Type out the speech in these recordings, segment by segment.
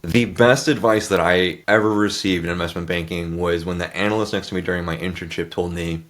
The best advice that I ever received in investment banking was when the analyst next to me during my internship told me,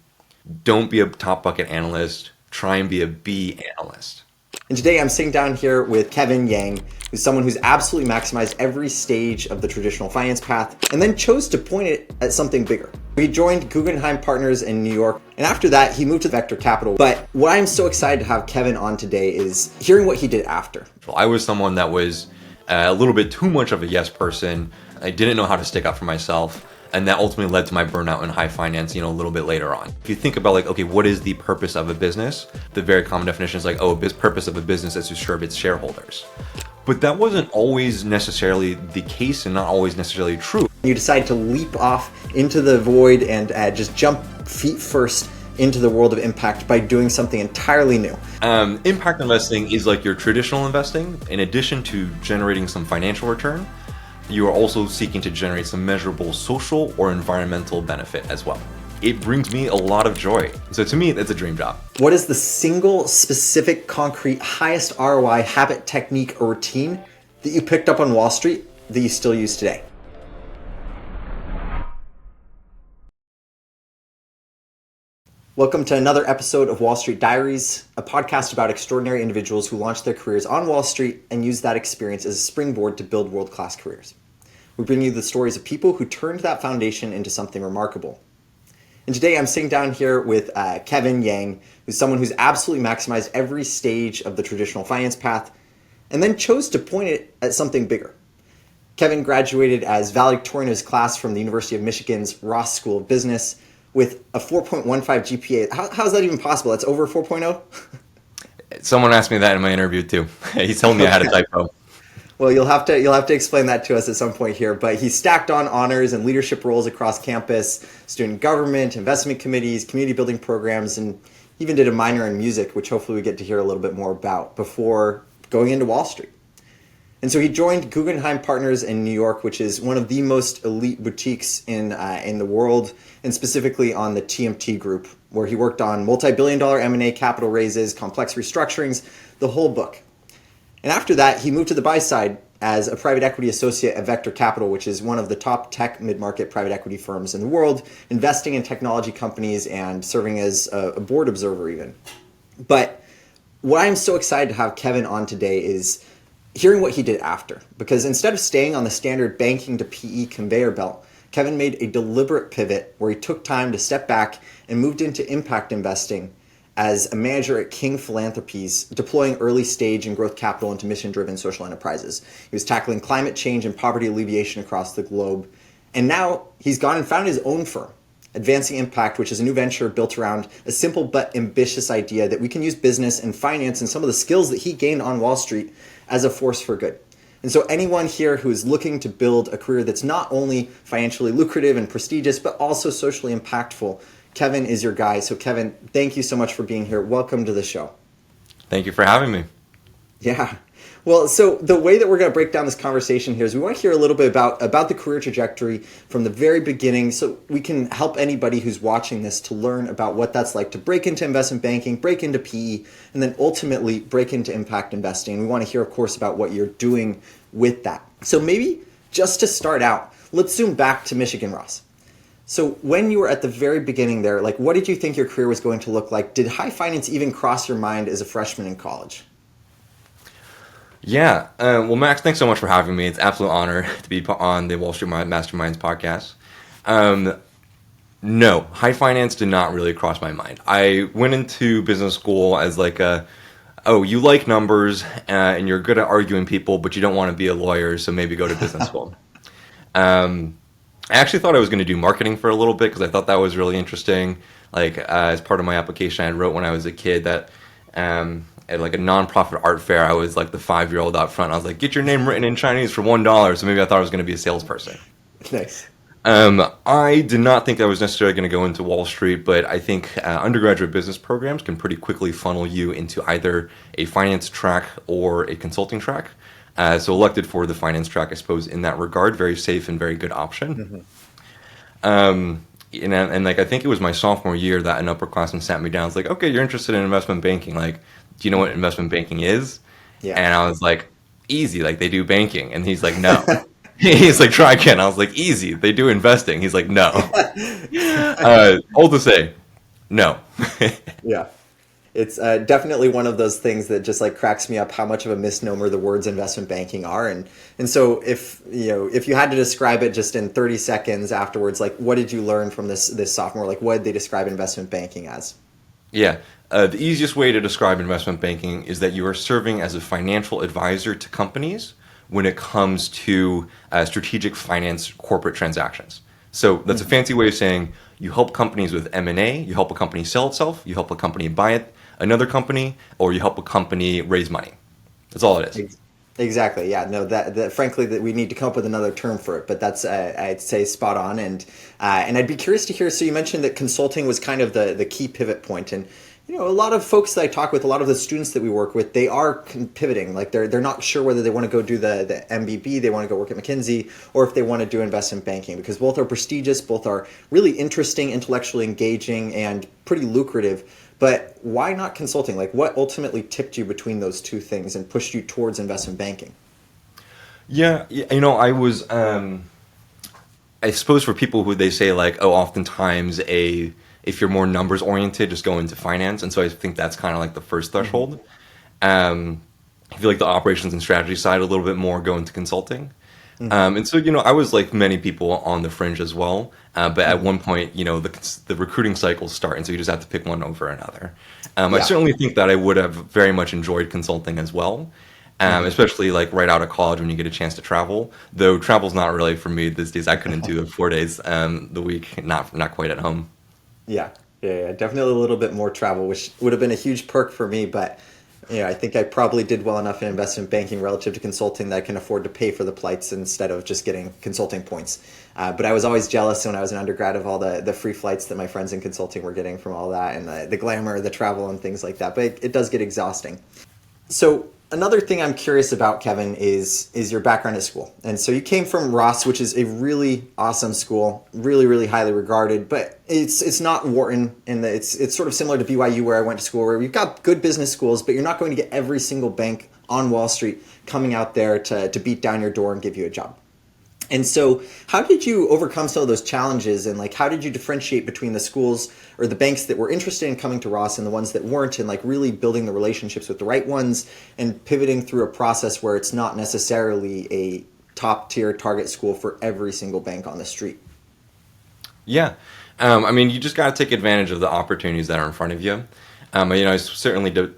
don't be a top bucket analyst, try and be a B analyst. And today I'm sitting down here with Kevin Yang, who's someone who's absolutely maximized every stage of the traditional finance path and then chose to point it at something bigger. He joined Guggenheim Partners in New York, and after that he moved to Vector Capital. But what I'm so excited to have Kevin on today is hearing what he did after. I was someone that was a little bit too much of a yes person. I didn't know how to stick up for myself. And that ultimately led to my burnout in high finance, a little bit later on. If you think about okay, what is the purpose of a business? The very common definition is purpose of a business is to serve its shareholders. But that wasn't always necessarily the case and not always necessarily true. You decided to leap off into the void and just jump feet first into the world of impact by doing something entirely new. Impact investing is like your traditional investing. In addition to generating some financial return, you are also seeking to generate some measurable social or environmental benefit as well. It brings me a lot of joy. So to me, it's a dream job. What is the single specific, concrete, highest ROI habit, technique, or routine that you picked up on Wall Street that you still use today? Welcome to another episode of Wall Street Diaries, a podcast about extraordinary individuals who launched their careers on Wall Street and used that experience as a springboard to build world-class careers. We bring you the stories of people who turned that foundation into something remarkable. And today I'm sitting down here with Kevin Yang, who's someone who's absolutely maximized every stage of the traditional finance path and then chose to point it at something bigger. Kevin graduated as valedictorian of his class from the University of Michigan's Ross School of Business with a 4.15 GPA. How is that even possible? That's over 4.0? Someone asked me that in my interview too. He told me I had a typo. Well, you'll have to explain that to us at some point here. But he stacked on honors and leadership roles across campus, student government, investment committees, community building programs, and even did a minor in music, which hopefully we get to hear a little bit more about before going into Wall Street. And so he joined Guggenheim Partners in New York, which is one of the most elite boutiques in the world, and specifically on the TMT group, where he worked on multi-billion-dollar M&A capital raises, complex restructurings, the whole book. And after that, he moved to the buy side as a private equity associate at Vector Capital, which is one of the top tech mid-market private equity firms in the world, investing in technology companies and serving as a board observer even. But what I'm so excited to have Kevin on today is hearing what he did after. Because instead of staying on the standard banking to PE conveyor belt, Kevin made a deliberate pivot where he took time to step back and moved into impact investing as a manager at King Philanthropies, deploying early stage and growth capital into mission-driven social enterprises. He was tackling climate change and poverty alleviation across the globe. And now he's gone and founded his own firm, Advancing Impact, which is a new venture built around a simple but ambitious idea that we can use business and finance and some of the skills that he gained on Wall Street as a force for good. And so anyone here who is looking to build a career that's not only financially lucrative and prestigious, but also socially impactful, Kevin is your guy. So Kevin, thank you so much for being here. Welcome to the show. Thank you for having me. Yeah. Well, so the way that we're going to break down this conversation here is we want to hear a little bit about the career trajectory from the very beginning so we can help anybody who's watching this to learn about what that's like to break into investment banking, break into PE, and then ultimately break into impact investing. We want to hear, of course, about what you're doing with that. So maybe just to start out, let's zoom back to Michigan Ross. So when you were at the very beginning there, what did you think your career was going to look like? Did high finance even cross your mind as a freshman in college? Yeah. Well, Max, thanks so much for having me. It's an absolute honor to be on the Wall Street Masterminds podcast. No, high finance did not really cross my mind. I went into business school as you like numbers and you're good at arguing people, but you don't want to be a lawyer, so maybe go to business school. I actually thought I was going to do marketing for a little bit because I thought that was really interesting. As part of my application, I wrote when I was a kid that at a nonprofit art fair, I was the 5-year-old out front. I was like, get your name written in Chinese for $1. So maybe I thought I was going to be a salesperson. Nice. I did not think I was necessarily going to go into Wall Street, but I think undergraduate business programs can pretty quickly funnel you into either a finance track or a consulting track. So elected for the finance track, I suppose, in that regard, very safe and very good option. Mm-hmm. I think it was my sophomore year that an upperclassman sat me down. It's like, okay, you're interested in investment banking. Do you know what investment banking is? Yeah. And I was like, easy, they do banking. And he's like, no. He's like, try again. I was like, easy. They do investing. He's like, no. All to say, no. Yeah. It's definitely one of those things that just like cracks me up how much of a misnomer the words investment banking are, and so if you had to describe it just in 30 seconds afterwards, like what did you learn from this sophomore? Like what did they describe investment banking as? Yeah. The easiest way to describe investment banking is that you are serving as a financial advisor to companies when it comes to strategic finance corporate transactions. So that's a fancy way of saying you help companies with M&A, you help a company sell itself, you help a company buy another company, or you help a company raise money. That's all it is. Exactly. Yeah. No. That frankly, that we need to come up with another term for it. But that's I'd say spot on. And I'd be curious to hear. So you mentioned that consulting was kind of the key pivot point, and a lot of folks that I talk with, a lot of the students that we work with, they are pivoting. Like they're not sure whether they want to go do the MBB, they want to go work at McKinsey, or if they want to do investment banking, because both are prestigious, both are really interesting, intellectually engaging, and pretty lucrative. But why not consulting? Like what ultimately tipped you between those two things and pushed you towards investment banking? Yeah, I was. I suppose for people who they say like, oh, oftentimes if you're more numbers oriented, just go into finance, and so I think that's kind of like the first threshold. I feel like the operations and strategy side a little bit more go into consulting. And so, I was like many people on the fringe as well. But at one point, the recruiting cycles start, and so you just have to pick one over another. I Yeah. certainly think that I would have very much enjoyed consulting as well, especially like right out of college when you get a chance to travel. Though travel's not really for me these days. I couldn't do 4 days the week, not quite at home. Yeah, yeah, definitely a little bit more travel, which would have been a huge perk for me. But I think I probably did well enough in investment banking relative to consulting that I can afford to pay for the flights instead of just getting consulting points. But I was always jealous when I was an undergrad of all the free flights that my friends in consulting were getting from all that, and the glamour, the travel, and things like that. But it does get exhausting. So another thing I'm curious about, Kevin, is your background at school. And so you came from Ross, which is a really awesome school, really, really highly regarded, but it's not Wharton, and it's sort of similar to BYU where I went to school, where we've got good business schools, but you're not going to get every single bank on Wall Street coming out there to beat down your door and give you a job. And so how did you overcome some of those challenges, and like how did you differentiate between the schools or the banks that were interested in coming to Ross and the ones that weren't, and like really building the relationships with the right ones and pivoting through a process where it's not necessarily a top tier target school for every single bank on the street? Yeah. I mean, you just got to take advantage of the opportunities that are in front of you. It certainly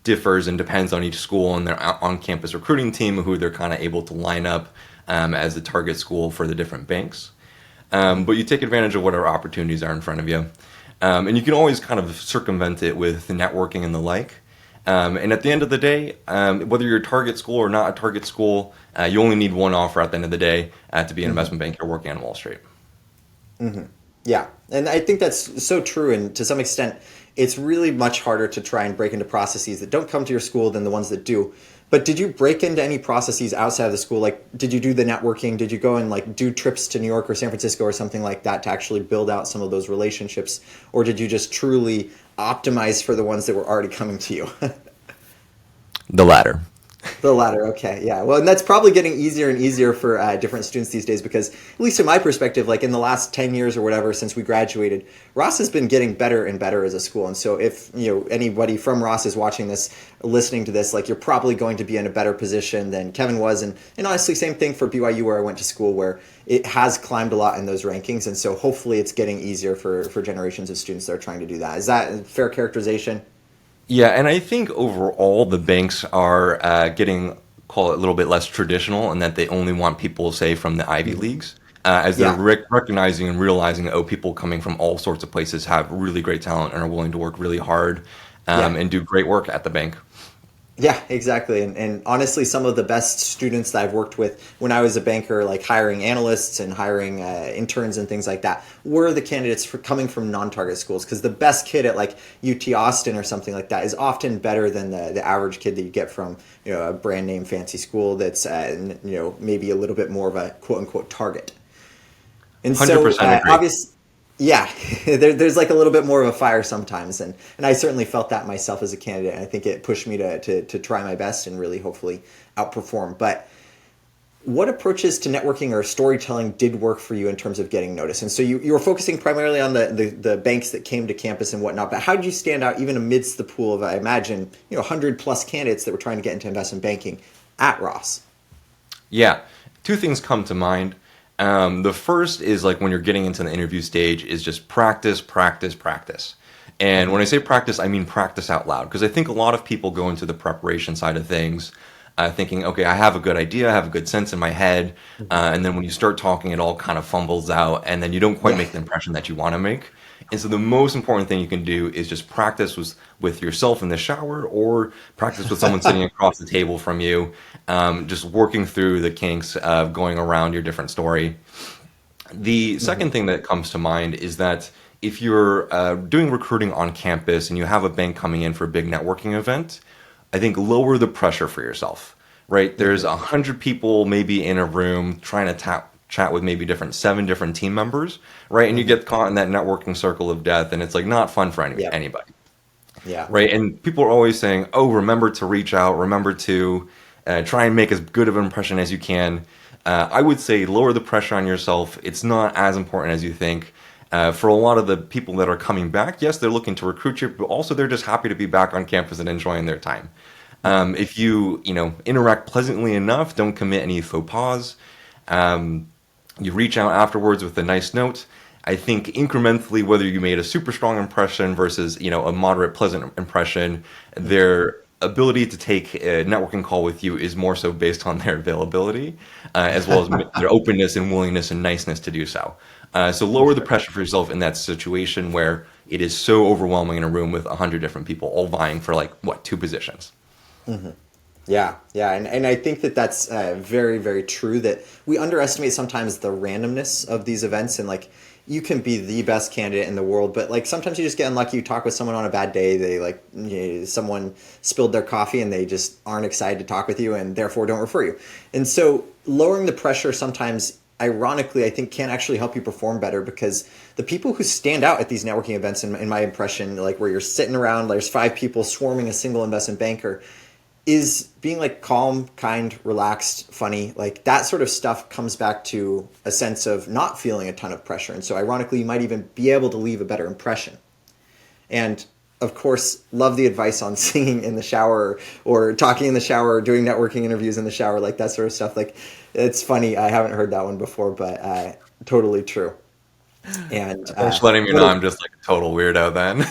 differs and depends on each school and their on-campus recruiting team, who they're kind of able to line up as the target school for the different banks. But you take advantage of whatever opportunities are in front of you. And you can always kind of circumvent it with networking and the like. And at the end of the day, whether you're a target school or not a target school, you only need one offer at the end of the day to be an investment banker working on Wall Street. Yeah, and I think that's so true, and to some extent, it's really much harder to try and break into processes that don't come to your school than the ones that do. But did you break into any processes outside of the school? Like, did you do the networking? Did you go and like do trips to New York or San Francisco or something like that to actually build out some of those relationships? Or did you just truly optimize for the ones that were already coming to you? The latter. The latter, okay, yeah. Well, and that's probably getting easier and easier for different students these days, because at least in my perspective, like in the last 10 years or whatever since we graduated, Ross has been getting better and better as a school. And so if anybody from Ross is watching this, listening to this, like you're probably going to be in a better position than Kevin was. And honestly, same thing for BYU where I went to school, where it has climbed a lot in those rankings. And so hopefully it's getting easier for generations of students that are trying to do that. Is that a fair characterization? Yeah, and I think overall the banks are getting, call it a little bit less traditional, and that they only want people, say, from the Ivy Leagues, as they're Yeah. recognizing and realizing that, oh, people coming from all sorts of places have really great talent and are willing to work really hard Yeah. and do great work at the bank. Yeah, exactly. And honestly, some of the best students that I've worked with when I was a banker, like hiring analysts and hiring interns and things like that, were the candidates coming from non-target schools. Because the best kid at like UT Austin or something like that is often better than the average kid that you get from a brand name fancy school that's maybe a little bit more of a quote unquote target. And so 100% agree. obviously. Yeah, there's like a little bit more of a fire sometimes, and I certainly felt that myself as a candidate, and I think it pushed me to try my best and really hopefully outperform. But what approaches to networking or storytelling did work for you in terms of getting noticed? And so you were focusing primarily on the banks that came to campus and whatnot, but how did you stand out even amidst the pool of, I imagine, 100 plus candidates that were trying to get into investment banking at Ross? Yeah, two things come to mind. The first is like when you're getting into the interview stage is just practice, practice, practice. And when I say practice, I mean practice out loud. Because I think a lot of people go into the preparation side of things thinking, okay, I have a good idea, I have a good sense in my head. And then when you start talking, it all kind of fumbles out. And then you don't quite make the impression that you want to make. And so the most important thing you can do is just practice with yourself in the shower or practice with someone sitting across the table from you, just working through the kinks of going around your different story. The second thing that comes to mind is that if you're doing recruiting on campus and you have a bank coming in for a big networking event, I think lower the pressure for yourself, right? There's 100 people maybe in a room trying to chat with maybe seven different team members, right? And you get caught in that networking circle of death, and it's like not fun for anybody, Yeah. right? And people are always saying, "Oh, remember to reach out, remember to try and make as good of an impression as you can." I would say lower the pressure on yourself. It's not as important as you think. For a lot of the people that are coming back, yes, they're looking to recruit you, but also they're just happy to be back on campus and enjoying their time. If you interact pleasantly enough, don't commit any faux pas. You reach out afterwards with a nice note. I think incrementally, whether you made a super strong impression versus a moderate pleasant impression, their ability to take a networking call with you is more so based on their availability, as well as their openness and willingness and niceness to do so. So lower the pressure for yourself in that situation where it is so overwhelming in a room with 100 different people all vying for two positions. Mm-hmm. Yeah, and I think that's very, very true, that we underestimate sometimes the randomness of these events, and you can be the best candidate in the world, but sometimes you just get unlucky. You talk with someone on a bad day, they someone spilled their coffee and they just aren't excited to talk with you and therefore don't refer you. And so lowering the pressure sometimes, ironically, I think can actually help you perform better, because the people who stand out at these networking events, in my impression, where you're sitting around, there's 5 people swarming a single investment banker, is being calm, kind, relaxed, funny. That sort of stuff comes back to a sense of not feeling a ton of pressure. And so ironically, you might even be able to leave a better impression. And of course, love the advice on singing in the shower or talking in the shower or doing networking interviews in the shower, that sort of stuff. It's funny. I haven't heard that one before, but totally true. And just letting me know I'm just a total weirdo then.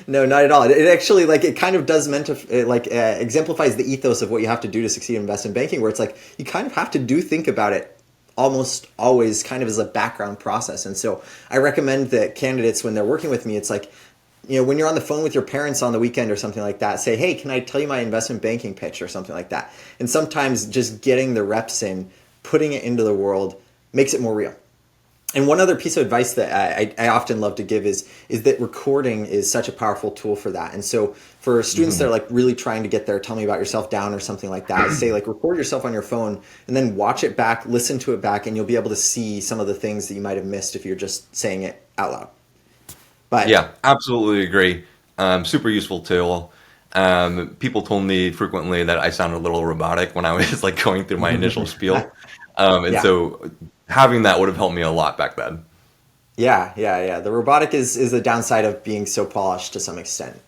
No, not at all. It actually it kind of does exemplifies the ethos of what you have to do to succeed in investment banking, where it's you kind of have to think about it almost always kind of as a background process. And so I recommend that candidates, when they're working with me, it's when you're on the phone with your parents on the weekend or something like that, say, "Hey, can I tell you my investment banking pitch?" or something like that. And sometimes just getting the reps in, putting it into the world, makes it more real. And one other piece of advice that I often love to give is that recording is such a powerful tool for that. And so for students that are really trying to get their "tell me about yourself" down or something like that, I say record yourself on your phone and then watch it back, listen to it back, and you'll be able to see some of the things that you might have missed if you're just saying it out loud. But yeah, absolutely agree. Super useful tool. People told me frequently that I sounded a little robotic when I was going through my initial spiel. So having that would have helped me a lot back then. Yeah. The robotic is the downside of being so polished to some extent.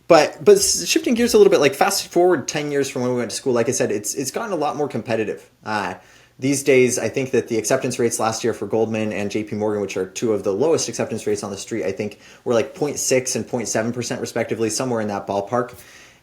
But shifting gears a little bit, fast forward 10 years from when we went to school, like I said, it's gotten a lot more competitive. These days, I think that the acceptance rates last year for Goldman and JP Morgan, which are 2 of the lowest acceptance rates on the street, I think were 0.6 and 0.7% respectively, somewhere in that ballpark.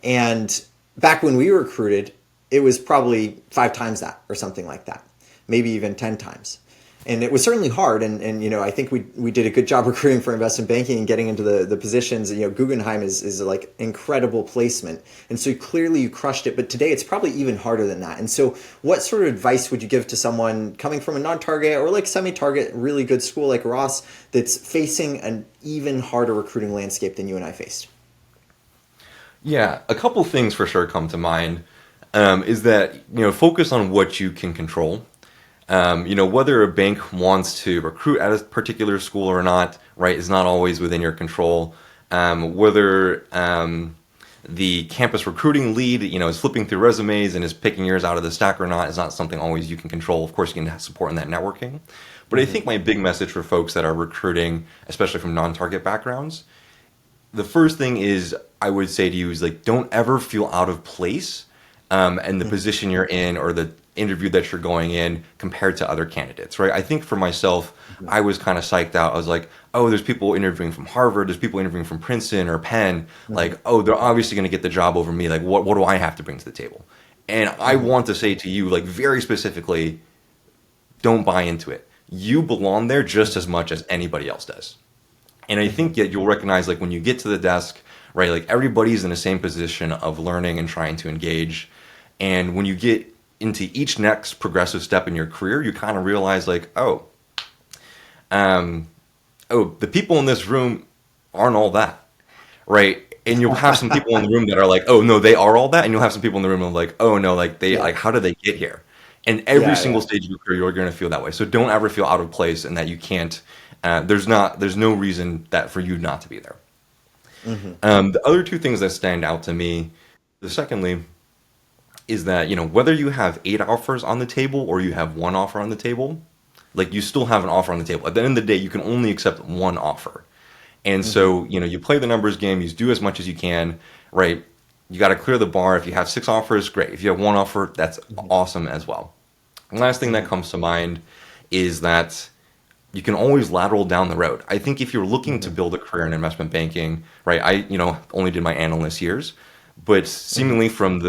And back when we were recruited, it was probably 5 times that or something like that, maybe even 10 times. And it was certainly hard. And I think we did a good job recruiting for investment banking and getting into the positions. Guggenheim is incredible placement. And so clearly you crushed it. But today it's probably even harder than that. And so what sort of advice would you give to someone coming from a non-target or semi-target, really good school like Ross that's facing an even harder recruiting landscape than you and I faced? Yeah, a couple things for sure come to mind. Is that, focus on what you can control. Whether a bank wants to recruit at a particular school or not, right, is not always within your control. Whether the campus recruiting lead, is flipping through resumes and is picking yours out of the stack or not is not something always you can control. Of course, you can support in that networking. But I think my big message for folks that are recruiting, especially from non-target backgrounds, the first thing is I would say to you is like, don't ever feel out of place and the position you're in or the interview that you're going in compared to other candidates, right? I think for myself, I was kind of psyched out. I was like, oh, there's people interviewing from Harvard, there's people interviewing from Princeton or Penn. Like, oh, they're obviously going to get the job over me. Like, what do I have to bring to the table? And I want to say to you, like, very specifically, don't buy into it. You belong there just as much as anybody else does. And I think that you'll recognize, like, when you get to the desk, right, like, everybody's in the same position of learning and trying to engage. And when you get into each next progressive step in your career, you kind of realize, like, the people in this room aren't all that, right? And you'll have some people in the room that are like, oh, no, they are all that. And you'll have some people in the room that are like, oh, no, like, like, how did they get here? And every single stage of your career, you're going to feel that way. So don't ever feel out of place and that you can't, there's no reason that for you not to be there. The other two things that stand out to me, secondly, is that, whether you have 8 offers on the table or you have 1 offer on the table, like, you still have an offer on the table. At the end of the day, you can only accept 1 offer. And so, you play the numbers game, you do as much as you can, right? You got to clear the bar. If you have 6 offers, great. If you have 1 offer, that's awesome as well. The last thing that comes to mind is that you can always lateral down the road. I think if you're looking to build a career in investment banking, right? I, only did my analyst years, but seemingly from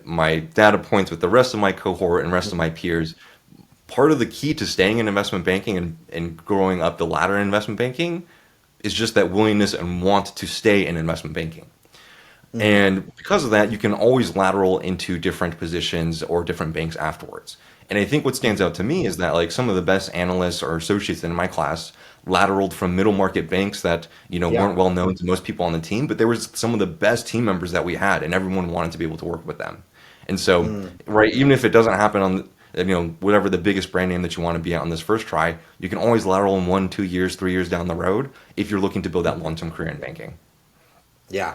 my data points with the rest of my cohort and rest of my peers, part of the key to staying in investment banking and growing up the ladder in investment banking is just that willingness and want to stay in investment banking. And because of that, you can always lateral into different positions or different banks afterwards. And I think what stands out to me is that, like, some of the best analysts or associates in my class lateraled from middle market banks that, weren't well known to most people on the team, but there was some of the best team members that we had, and everyone wanted to be able to work with them. And so, right, even if it doesn't happen on, whatever the biggest brand name that you want to be at on this first try, you can always lateral in 1, 2 years, 3 years down the road if you're looking to build that long-term career in banking. Yeah.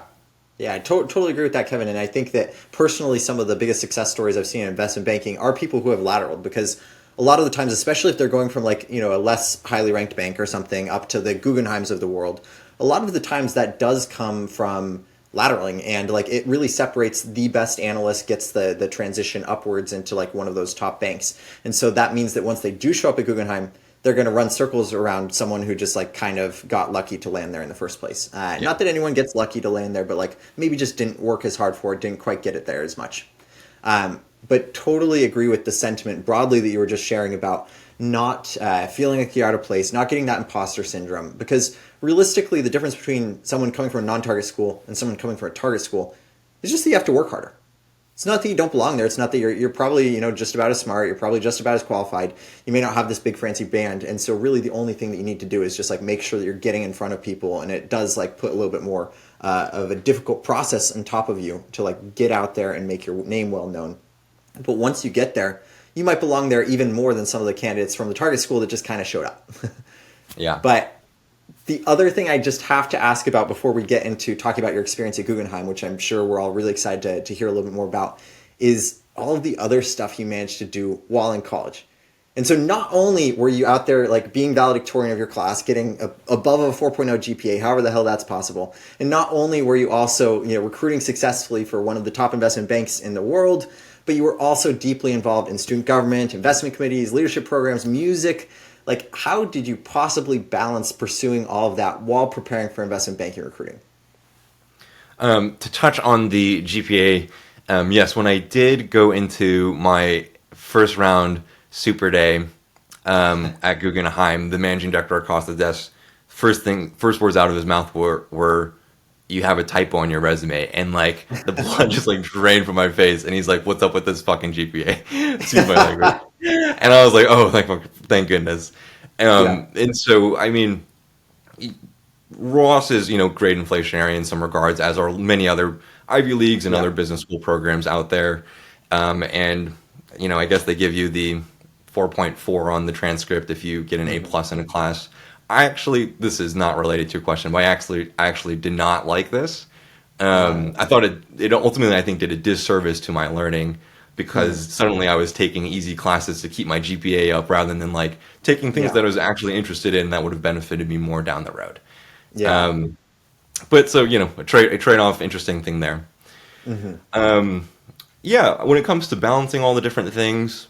Yeah, I totally agree with that, Kevin. And I think that personally, some of the biggest success stories I've seen in investment banking are people who have lateraled, because a lot of the times, especially if they're going from, like, a less highly ranked bank or something up to the Guggenheims of the world, a lot of the times that does come from lateraling, and, like, it really separates the best analyst gets the transition upwards into, like, one of those top banks. And so that means that once they do show up at Guggenheim, they're going to run circles around someone who just, like, kind of got lucky to land there in the first place. Not that anyone gets lucky to land there, but, like, maybe just didn't work as hard for it, didn't quite get it there as much. But totally agree with the sentiment broadly that you were just sharing about not feeling like you're out of place, not getting that imposter syndrome. Because realistically, the difference between someone coming from a non-target school and someone coming from a target school is just that you have to work harder. It's not that you don't belong there. It's not that you're probably, just about as smart. You're probably just about as qualified. You may not have this big fancy band. And so really the only thing that you need to do is just, like, make sure that you're getting in front of people. And it does, like, put a little bit more of a difficult process on top of you to, like, get out there and make your name well known. But once you get there, you might belong there even more than some of the candidates from the target school that just kind of showed up. Yeah. But the other thing I just have to ask about before we get into talking about your experience at Guggenheim, which I'm sure we're all really excited to hear a little bit more about, is all of the other stuff you managed to do while in college. And so not only were you out there, like, being valedictorian of your class, getting above a 4.0 GPA, however the hell that's possible, and not only were you also, recruiting successfully for one of the top investment banks in the world, but you were also deeply involved in student government, investment committees, leadership programs, music. Like, how did you possibly balance pursuing all of that while preparing for investment banking recruiting? To touch on the GPA, yes, when I did go into my first round super day at Guggenheim, the managing director across the desk, first words out of his mouth were you have a typo on your resume, and, like, the blood just, like, drained from my face, and he's like, what's up with this fucking GPA? Excuse my language. And I was like, oh, thank goodness. And so, I mean, Ross is, great inflationary in some regards, as are many other Ivy Leagues and other business school programs out there. And, I guess they give you the 4.4 on the transcript if you get an A+ in a class. This is not related to your question, but I actually did not like this. I thought it ultimately, I think, did a disservice to my learning because suddenly I was taking easy classes to keep my GPA up rather than like taking things Yeah. that I was actually interested in that would have benefited me more down the road. Yeah. But so, a trade-off, interesting thing there. Hmm. Yeah, when it comes to balancing all the different things,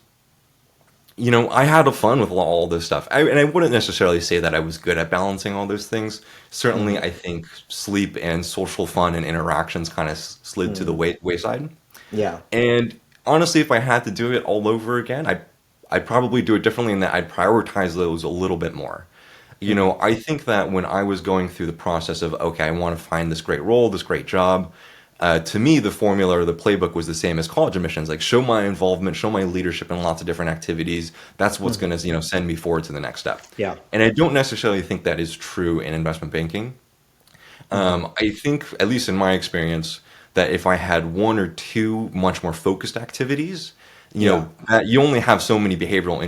I had a fun with all this stuff. And I wouldn't necessarily say that I was good at balancing all those things. Certainly, Hmm. I think sleep and social fun and interactions kind of slid to the wayside. Yeah. And honestly, if I had to do it all over again, I'd probably do it differently in that I'd prioritize those a little bit more. Hmm. I think that when I was going through the process of, okay, I want to find this great role, this great job, to me, the formula or the playbook was the same as college admissions. Like, show my involvement, show my leadership in lots of different activities. That's what's Hmm. going to, send me forward to the next step. Yeah. And I don't necessarily think that is true in investment banking. Hmm. I think, at least in my experience, that if I had one or two much more focused activities, Yeah. that you only have so many behavioral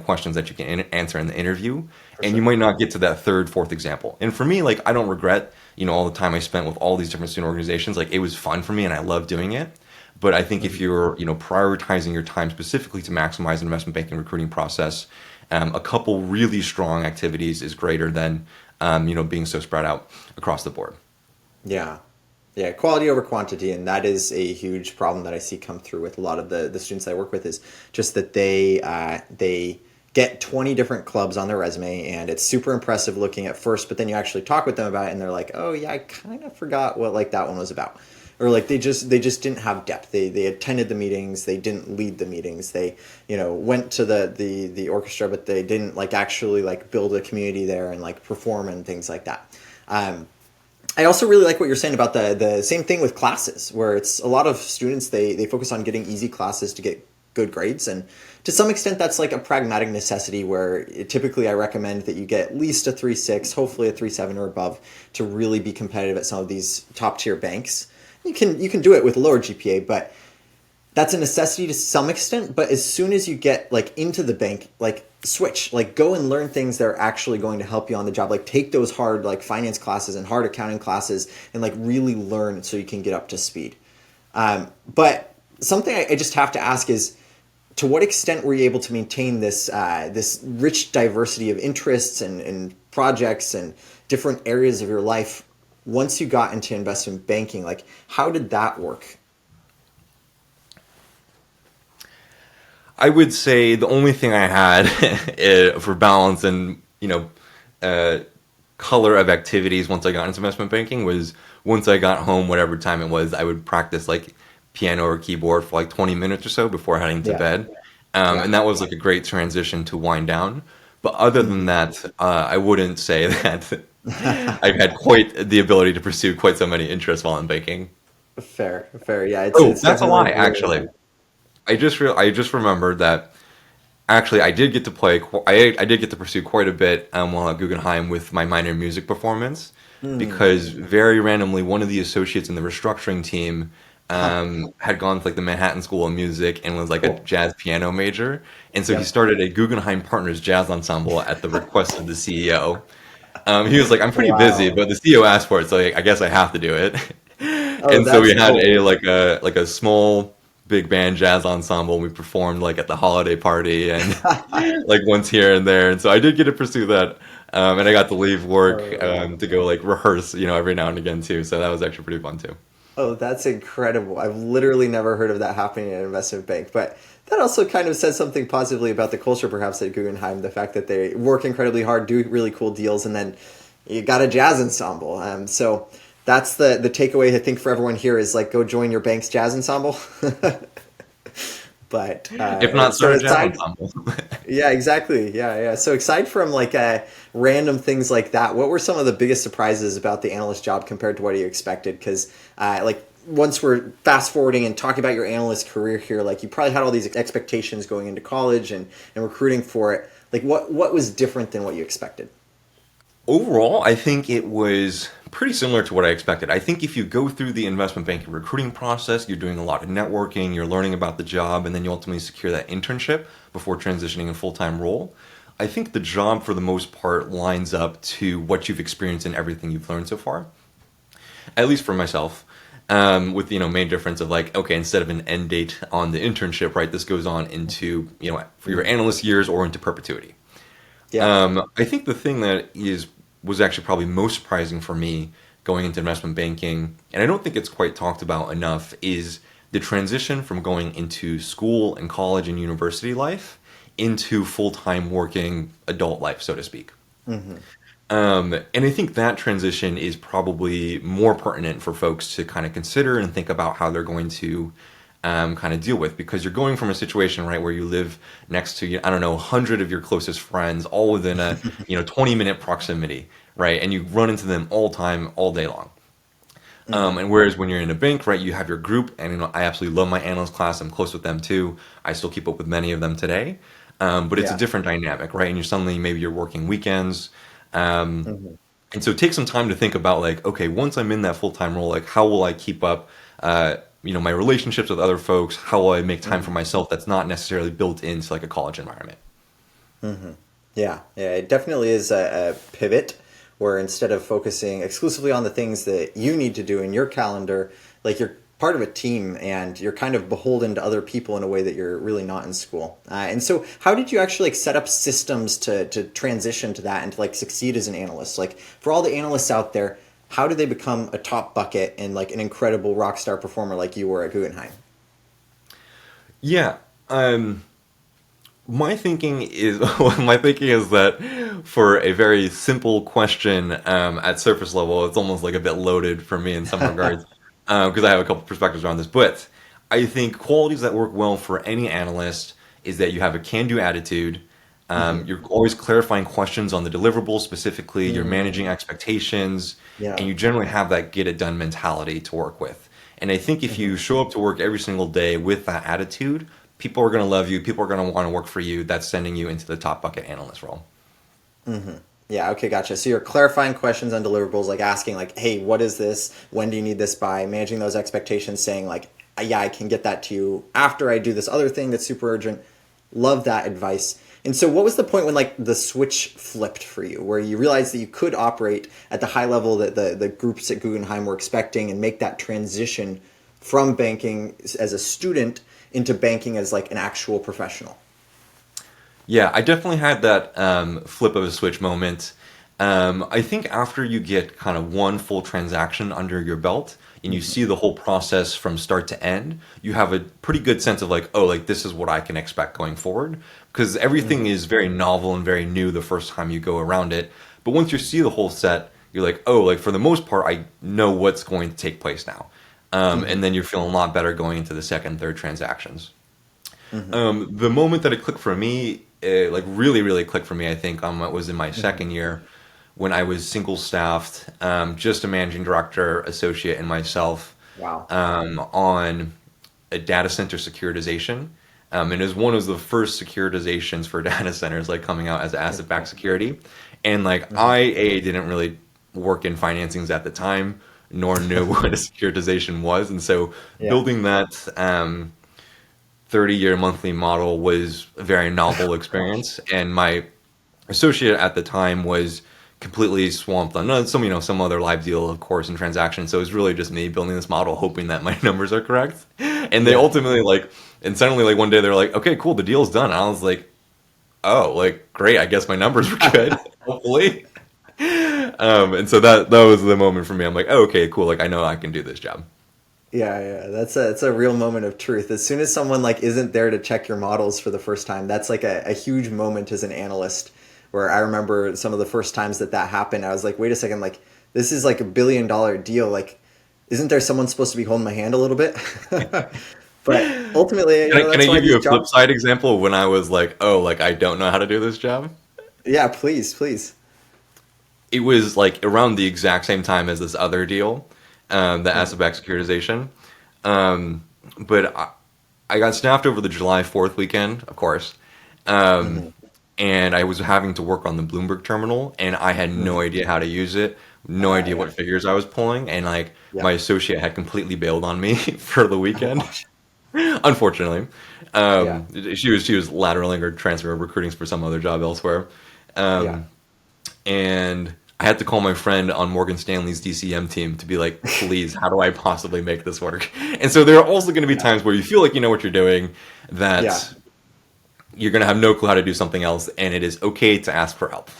questions that you can answer in the interview, For and you sure. might not get to that third, fourth example. And for me, like I don't regret, all the time I spent with all these different student organizations. Like it was fun for me, and I love doing it. But I think if Hmm. you're, prioritizing your time specifically to maximize an investment banking recruiting process, a couple really strong activities is greater than, being so spread out across the board. Yeah. Yeah, quality over quantity, and that is a huge problem that I see come through with a lot of the students I work with. Is just that they get 20 different clubs on their resume, and it's super impressive looking at first, but then you actually talk with them about it, and they're like, "Oh yeah, I kind of forgot what like that one was about," or like they just didn't have depth. They attended the meetings, they didn't lead the meetings. They went to the orchestra, but they didn't like actually like build a community there and like perform and things like that. I also really like what you're saying about the same thing with classes, where it's a lot of students they focus on getting easy classes to get good grades, and to some extent that's like a pragmatic necessity where typically I recommend that you get at least a 3.6, hopefully a 3.7 or above to really be competitive at some of these top tier banks. You can do it with lower GPA, but that's a necessity to some extent. But as soon as you get like into the bank, like switch, like go and learn things that are actually going to help you on the job. Like take those hard like finance classes and hard accounting classes and like really learn so you can get up to speed. But something I just have to ask is, to what extent were you able to maintain this rich diversity of interests and projects and different areas of your life once you got into investment banking? Like, how did that work? I would say the only thing I had for balance and uh, color of activities once I got into investment banking was once I got home, whatever time it was, I would practice like piano or keyboard for like 20 minutes or so before heading to Yeah, bed, yeah. and that was like a great transition to wind down. But other than Hmm. that, I wouldn't say that I've had quite the ability to pursue quite so many interests while in banking. Fair, fair. Yeah, it's Oh, it's that's a definitely lie, really actually. hard. I just remembered that actually I did get to play. I did get to pursue quite a bit while at Guggenheim with my minor in music performance, Hmm. because very randomly one of the associates in the restructuring team Huh. had gone to like the Manhattan School of Music and was like a Cool. jazz piano major, and so he Yep. started a Guggenheim Partners jazz ensemble at the request of the CEO. He was like, "I'm pretty busy, Wow. but the CEO asked for it, so like, I guess I have to do it." Oh, And so we that's had a cool. like a small big band jazz ensemble. We performed like at the holiday party and like once here and there. And so I did get to pursue that, and I got to leave work Oh. to go like rehearse, every now and again too. So that was actually pretty fun too. Oh, that's incredible. I've literally never heard of that happening in an investment bank. But that also kind of says something positively about the culture, perhaps, at Guggenheim. The fact that they work incredibly hard, do really cool deals, and then you got a jazz ensemble. So that's the takeaway, I think, for everyone here is like go join your bank's jazz ensemble. But If not, so start a jazz aside, ensemble. yeah, exactly. Yeah, yeah. So aside from like random things like that, what were some of the biggest surprises about the analyst job compared to what you expected? Because like once we're fast forwarding and talking about your analyst career here, like you probably had all these expectations going into college and recruiting for it. Like what was different than what you expected? Overall, I think it was pretty similar to what I expected. I think if you go through the investment banking recruiting process, you're doing a lot of networking, you're learning about the job, and then you ultimately secure that internship before transitioning a full-time role. I think the job, for the most part, lines up to what you've experienced and everything you've learned so far, at least for myself. with main difference of like, okay, instead of an end date on the internship, right, this goes on into for your analyst years or into perpetuity. Yeah. I think the thing that was actually probably most surprising for me going into investment banking, and I don't think it's quite talked about enough, is the transition from going into school and college and university life into full-time working adult life, so to speak. Hmm. And I think that transition is probably more pertinent for folks to kind of consider and think about how they're going to kind of deal with, because you're going from a situation, right, where you live next to, I don't know, 100 of your closest friends, all within a 20-minute proximity, right, and you run into them all time, all day long. And whereas when you're in a bank, right, you have your group, and I absolutely love my analyst class. I'm close with them too. I still keep up with many of them today, but it's a Yeah. different dynamic, right? And you're suddenly maybe you're working weekends, Hmm. and so take some time to think about like, okay, once I'm in that full time role, like how will I keep up, my relationships with other folks? How will I make time for Hmm. myself that's not necessarily built into like a college environment? Hmm. Yeah, yeah, it definitely is a pivot where instead of focusing exclusively on the things that you need to do in your calendar, like you're part of a team and you're kind of beholden to other people in a way that you're really not in school. And so, how did you actually like set up systems to transition to that and to like succeed as an analyst? Like for all the analysts out there, how do they become a top bucket and like an incredible rock star performer like you were at Guggenheim? Yeah. My thinking is my thinking is that for a very simple question at surface level, it's almost like a bit loaded for me in some regards because I have a couple perspectives around this. But I think qualities that work well for any analyst is that you have a can-do attitude. Hmm. You're always clarifying questions on the deliverables specifically. You're managing Mm, expectations, and yeah. you generally have that get it done mentality to work with. And I think if Hmm. you show up to work every single day with that attitude, people are going to love you. People are going to want to work for you. That's sending you into the top bucket analyst role. Hmm. Yeah, okay, gotcha. So you're clarifying questions on deliverables, like asking, like, hey, what is this? When do you need this by? Managing those expectations, saying, like, yeah, I can get that to you after I do this other thing that's super urgent. Love that advice. And so, what was the point when, like, the switch flipped for you, where you realized that you could operate at the high level that the groups at Guggenheim were expecting and make that transition from banking as a student into banking as, like, an actual professional? Yeah, I definitely had that flip of a switch moment. I think after you get kind of one full transaction under your belt and you Hmm. see the whole process from start to end, you have a pretty good sense of like, oh, like this is what I can expect going forward. Because everything Hmm. is very novel and very new the first time you go around it. But once you see the whole set, you're like, oh, like for the most part, I know what's going to take place now. And Hmm. then you're feeling a lot better going into the second, third transactions. Hmm. The moment that it clicked for me, like really, really clicked for me, I think was in my Hmm. second year when I was single staffed, just a managing director, associate, and myself Wow. on a data center securitization. And it was one of the first securitizations for data centers, like coming out as asset-backed security. And like Hmm. didn't really work in financings at the time, nor knew what a securitization was, and so Yeah. building that 30-year monthly model was a very novel Gosh. experience, and my associate at the time was completely swamped on some other live deal, of course, and transaction. So it was really just me building this model, hoping that my numbers are correct. And they Yeah. ultimately and suddenly like one day they're like, okay, cool, the deal's done. And I was like, oh, like great, I guess my numbers were good, hopefully. And so that was the moment for me. I'm like, oh, okay, cool, like I know I can do this job. Yeah, yeah, that's a real moment of truth. As soon as someone like isn't there to check your models for the first time, that's like a huge moment as an analyst. Where I remember some of the first times that that happened, I was like, wait a second, like this is like $1 billion deal. Like, isn't there someone supposed to be holding my hand a little bit? But ultimately, Can I that's why give you these a flip jobs. side example of when I was like, oh, like I don't know how to do this job? Yeah, please, please. It was like around the exact same time as this other deal, the Hmm. asset-backed securitization. Um, but I got snapped over the July 4th weekend, of course, um, Hmm. and I was having to work on the Bloomberg terminal, and I had no Hmm. idea how to use it, no idea Yeah, what figures I was pulling, and like yeah. my associate had completely bailed on me for the Oh weekend, gosh. unfortunately. Yeah, She was lateraling or transfer recruiting for some other job elsewhere. yeah. And I had to call my friend on Morgan Stanley's DCM team to be like, please, how do I possibly make this work? And so there are also going to be times where you feel like you know what you're doing, Yeah. that you're going to have no clue how to do something else, and it is okay to ask for help.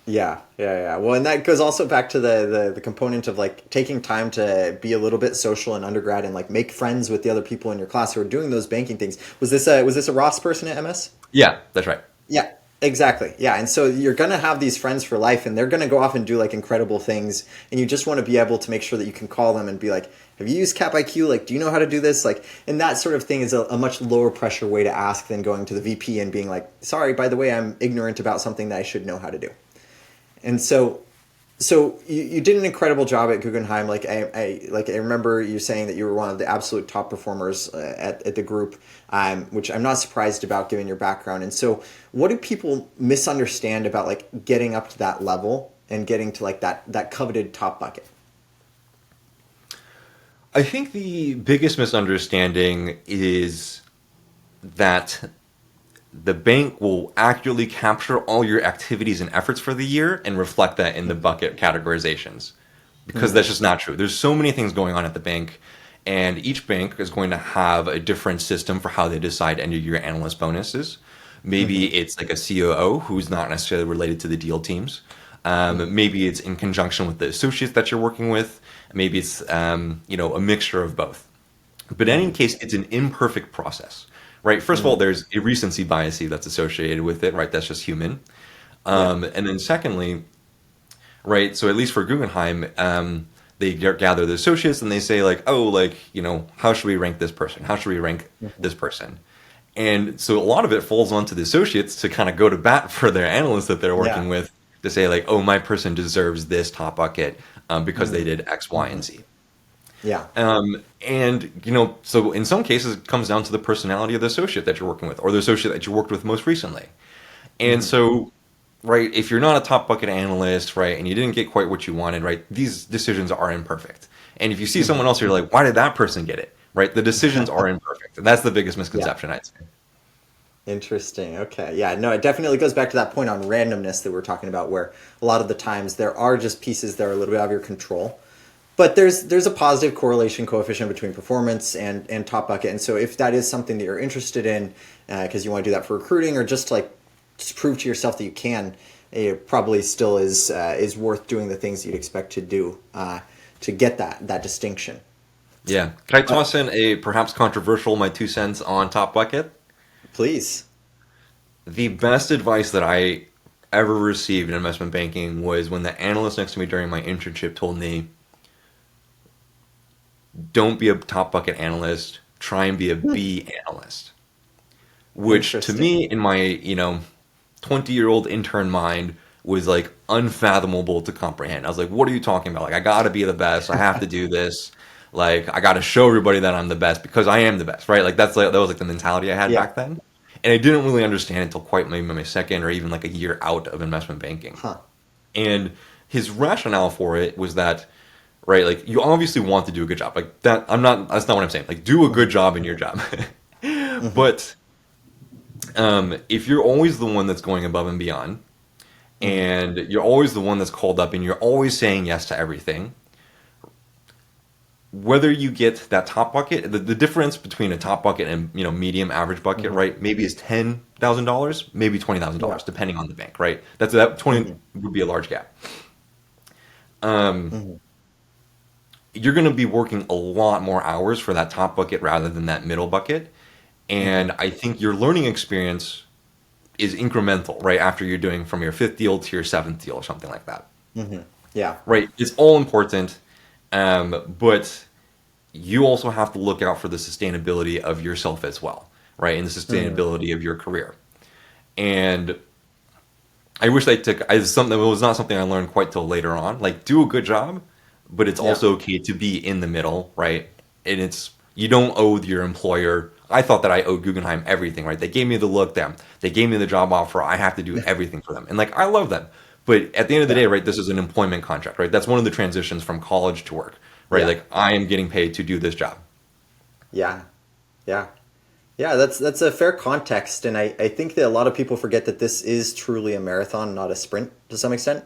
Yeah. Well, and that goes also back to the component of like taking time to be a little bit social in undergrad and like make friends with the other people in your class who are doing those banking things. Was this a Ross person at MS? Yeah, that's right. Yeah, exactly. Yeah, and so you're gonna have these friends for life, and they're gonna go off and do like incredible things, and you just want to be able to make sure that you can call them and be like, "Have you used Cap IQ? Like, do you know how to do this?" Like, and that sort of thing is a much lower pressure way to ask than going to the VP and being like, "Sorry, by the way, I'm ignorant about something that I should know how to do." And so you did an incredible job at Guggenheim. Like I remember you saying that you were one of the absolute top performers at the group, which I'm not surprised about given your background. And so, what do people misunderstand about like getting up to that level and getting to like that coveted top bucket? I think the biggest misunderstanding is that the bank will accurately capture all your activities and efforts for the year and reflect that in the bucket categorizations, because that's just not true. There's so many things going on at the bank, and each bank is going to have a different system for how they decide end of year analyst bonuses. Maybe it's like a COO who's not necessarily related to the deal teams. Maybe it's in conjunction with the associates that you're working with. Maybe it's a mixture of both. But in any case, it's an imperfect process, right? First of all, there's a recency bias that's associated with it, right? That's just human. And then secondly, right, so at least for Guggenheim, they gather the associates and they say like, oh, like, how should we rank this person? How should we rank this person? And so a lot of it falls onto the associates to kind of go to bat for their analysts that they're working with, to say like, oh, my person deserves this top bucket because they did X, Y, and Z. Yeah. And, so in some cases, it comes down to the personality of the associate that you're working with, or the associate that you worked with most recently. And so, right, if you're not a top bucket analyst, right, and you didn't get quite what you wanted, right, these decisions are imperfect. And if you see someone else, you're like, why did that person get it? Right? The decisions are imperfect. And that's the biggest misconception, I'd say. Interesting. Okay. Yeah. No, it definitely goes back to that point on randomness that we're talking about, where a lot of the times there are just pieces that are a little bit out of your control. But there's a positive correlation coefficient between performance and top bucket. And so if that is something that you're interested in, because you want to do that for recruiting or just to prove to yourself that you can, it probably still is worth doing the things you'd expect to do to get that distinction. Yeah. Can I toss in a perhaps controversial my 2 cents on top bucket? Please. The best advice that I ever received in investment banking was when the analyst next to me during my internship told me, don't be a top bucket analyst, try and be a B analyst. Which to me, in my 20-year-old intern mind, was like unfathomable to comprehend. I was like, what are you talking about? Like, I gotta be the best, I have to do this. Like, I gotta show everybody that I'm the best because I am the best, right? Like that was like the mentality I had back then. And I didn't really understand until quite maybe my second or even like a year out of investment banking. And his rationale for it was that, right, like, you obviously want to do a good job. Like that, that's not what I'm saying. Like, do a good job in your job. But if you're always the one that's going above and beyond, and you're always the one that's called up, and you're always saying yes to everything, whether you get that top bucket, the difference between a top bucket and medium average bucket, right, maybe is $10,000, maybe $20,000, depending on the bank, right? That 20 would be a large gap. You're going to be working a lot more hours for that top bucket rather than that middle bucket. And I think your learning experience is incremental, right? After you're doing from your 5th deal to your 7th deal or something like that. Yeah. Right. It's all important. But you also have to look out for the sustainability of yourself as well, right? And the sustainability of your career. And I wish it was not something I learned quite till later on. Like, do a good job, but it's also okay to be in the middle, right? And you don't owe your employer. I thought that I owed Guggenheim everything, right? They gave me the look down. They gave me the job offer. I have to do everything for them. And like, I love them. But at the end of the day, right, this is an employment contract, right? That's one of the transitions from college to work, right? Like, I am getting paid to do this job. Yeah. That's a fair context, and I think that a lot of people forget that this is truly a marathon, not a sprint to some extent.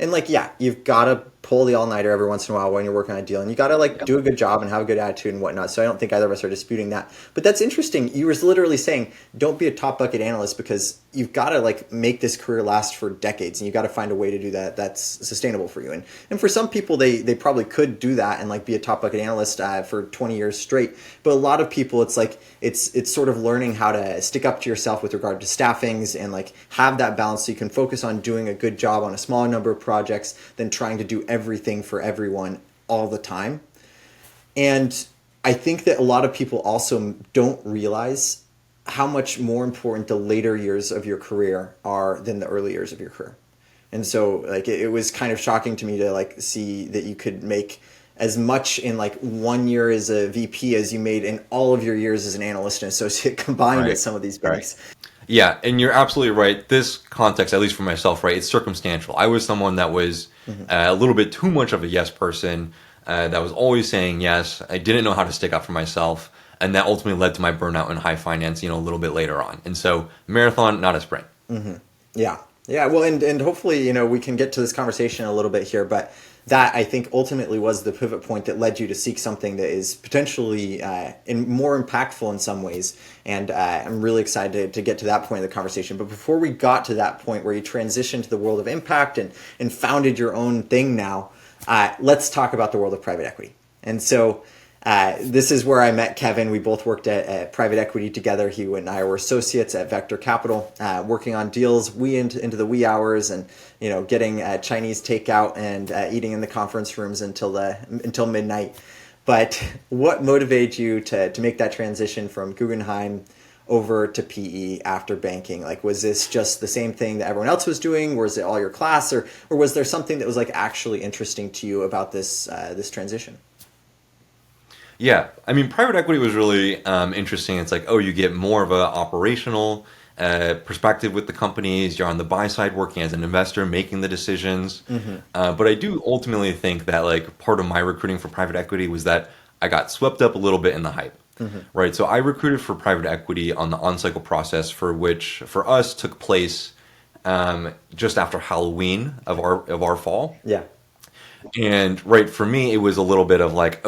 And like, yeah, you've got to pull the all-nighter every once in a while when you're working on a deal, and you got to like do a good job and have a good attitude and whatnot. So I don't think either of us are disputing that. But that's interesting. You were literally saying, don't be a top bucket analyst, because you've got to like make this career last for decades, and you got to find a way to do that that's sustainable for you. And for some people, they probably could do that and like be a top bucket analyst for 20 years straight. But a lot of people, it's like it's sort of learning how to stick up to yourself with regard to staffings and like have that balance so you can focus on doing a good job on a smaller number of projects than trying to do everything for everyone all the time. And I think that a lot of people also don't realize how much more important the later years of your career are than the early years of your career. And so like it was kind of shocking to me to like see that you could make as much in like 1 year as a VP as you made in all of your years as an analyst and associate combined at some of these banks. Yeah, and you're absolutely right. This context, at least for myself, right, it's circumstantial. I was someone that was a little bit too much of a yes person, that was always saying yes. I didn't know how to stick up for myself, and that ultimately led to my burnout in high finance, a little bit later on. And so, marathon, not a sprint. Yeah. Yeah, well, and hopefully, we can get to this conversation a little bit here, but that I think ultimately was the pivot point that led you to seek something that is potentially more impactful in some ways. And I'm really excited to get to that point of the conversation. But before we got to that point where you transitioned to the world of impact and founded your own thing now, let's talk about the world of private equity. And so this is where I met Kevin. We both worked at private equity together. He and I were associates at Vector Capital, working on deals into the wee hours, and getting Chinese takeout and eating in the conference rooms until midnight. But what motivated you to make that transition from Guggenheim over to PE after banking? Like, was this just the same thing that everyone else was doing? Was it all your class, or was there something that was like actually interesting to you about this transition? Yeah, I mean, private equity was really interesting. It's like, you get more of a operational perspective with the companies. You're on the buy side working as an investor, making the decisions. But I do ultimately think that like part of my recruiting for private equity was that I got swept up a little bit in the hype. Right. So I recruited for private equity on the on-cycle process, which for us took place just after Halloween of our fall. Yeah. And right, for me, it was a little bit of like,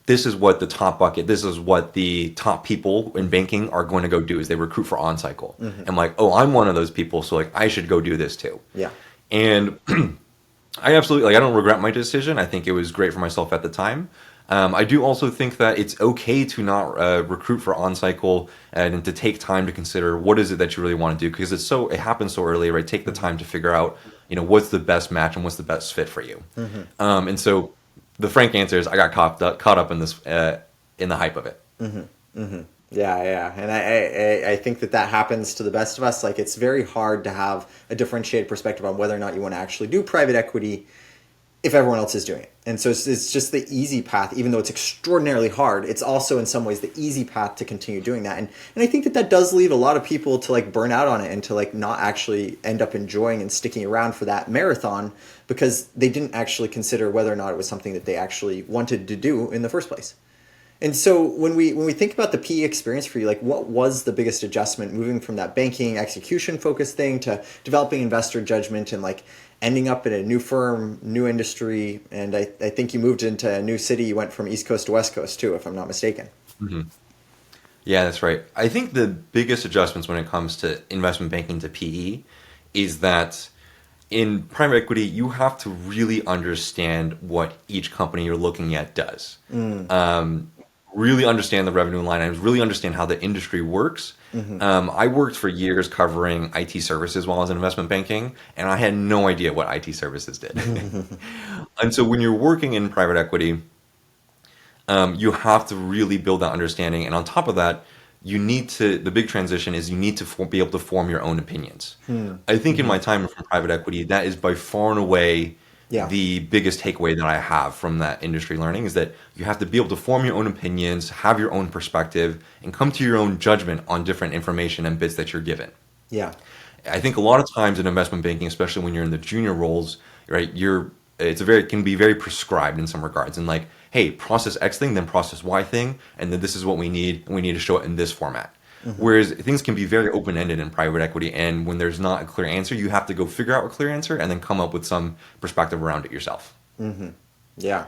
this is what the top bucket, this is what the top people in banking are going to go do, is they recruit for on cycle. I'm like, I'm one of those people, so like I should go do this too. Yeah. And I absolutely, I don't regret my decision. I think it was great for myself at the time. I do also think that it's okay to not recruit for on cycle and to take time to consider what is it that you really want to do, because it happens so early, right? Take the time to figure out, what's the best match and what's the best fit for you. And so the frank answer is I got caught up in this in the hype of it. Yeah, and I think that happens to the best of us. Like, it's very hard to have a differentiated perspective on whether or not you want to actually do private equity if everyone else is doing it. And so it's just the easy path, even though it's extraordinarily hard. It's also in some ways the easy path to continue doing that. And I think that does leave a lot of people to like burn out on it and to like not actually end up enjoying and sticking around for that marathon, because they didn't actually consider whether or not it was something that they actually wanted to do in the first place. And so when we think about the PE experience for you, like what was the biggest adjustment moving from that banking execution focused thing to developing investor judgment and like ending up in a new firm, new industry? And I think you moved into a new city. You went from East Coast to West Coast too, if I'm not mistaken. Yeah, that's right. I think the biggest adjustments when it comes to investment banking to PE is that in private equity, you have to really understand what each company you're looking at does. Really understand the revenue line items, really understand how the industry works. I worked for years covering IT services while I was in investment banking, and I had no idea what IT services did. And so when you're working in private equity, you have to really build that understanding. And on top of that, the big transition is you need to be able to form your own opinions. I think in my time from private equity, that is by far and away the biggest takeaway that I have from that industry learning, is that you have to be able to form your own opinions, have your own perspective, and come to your own judgment on different information and bits that you're given. Yeah. I think a lot of times in investment banking, especially when you're in the junior roles, right, it can be very prescribed in some regards, and like, hey, process X thing, then process Y thing, and then this is what we need, and we need to show it in this format. Whereas things can be very open-ended in private equity, and when there's not a clear answer, you have to go figure out a clear answer and then come up with some perspective around it yourself. Yeah.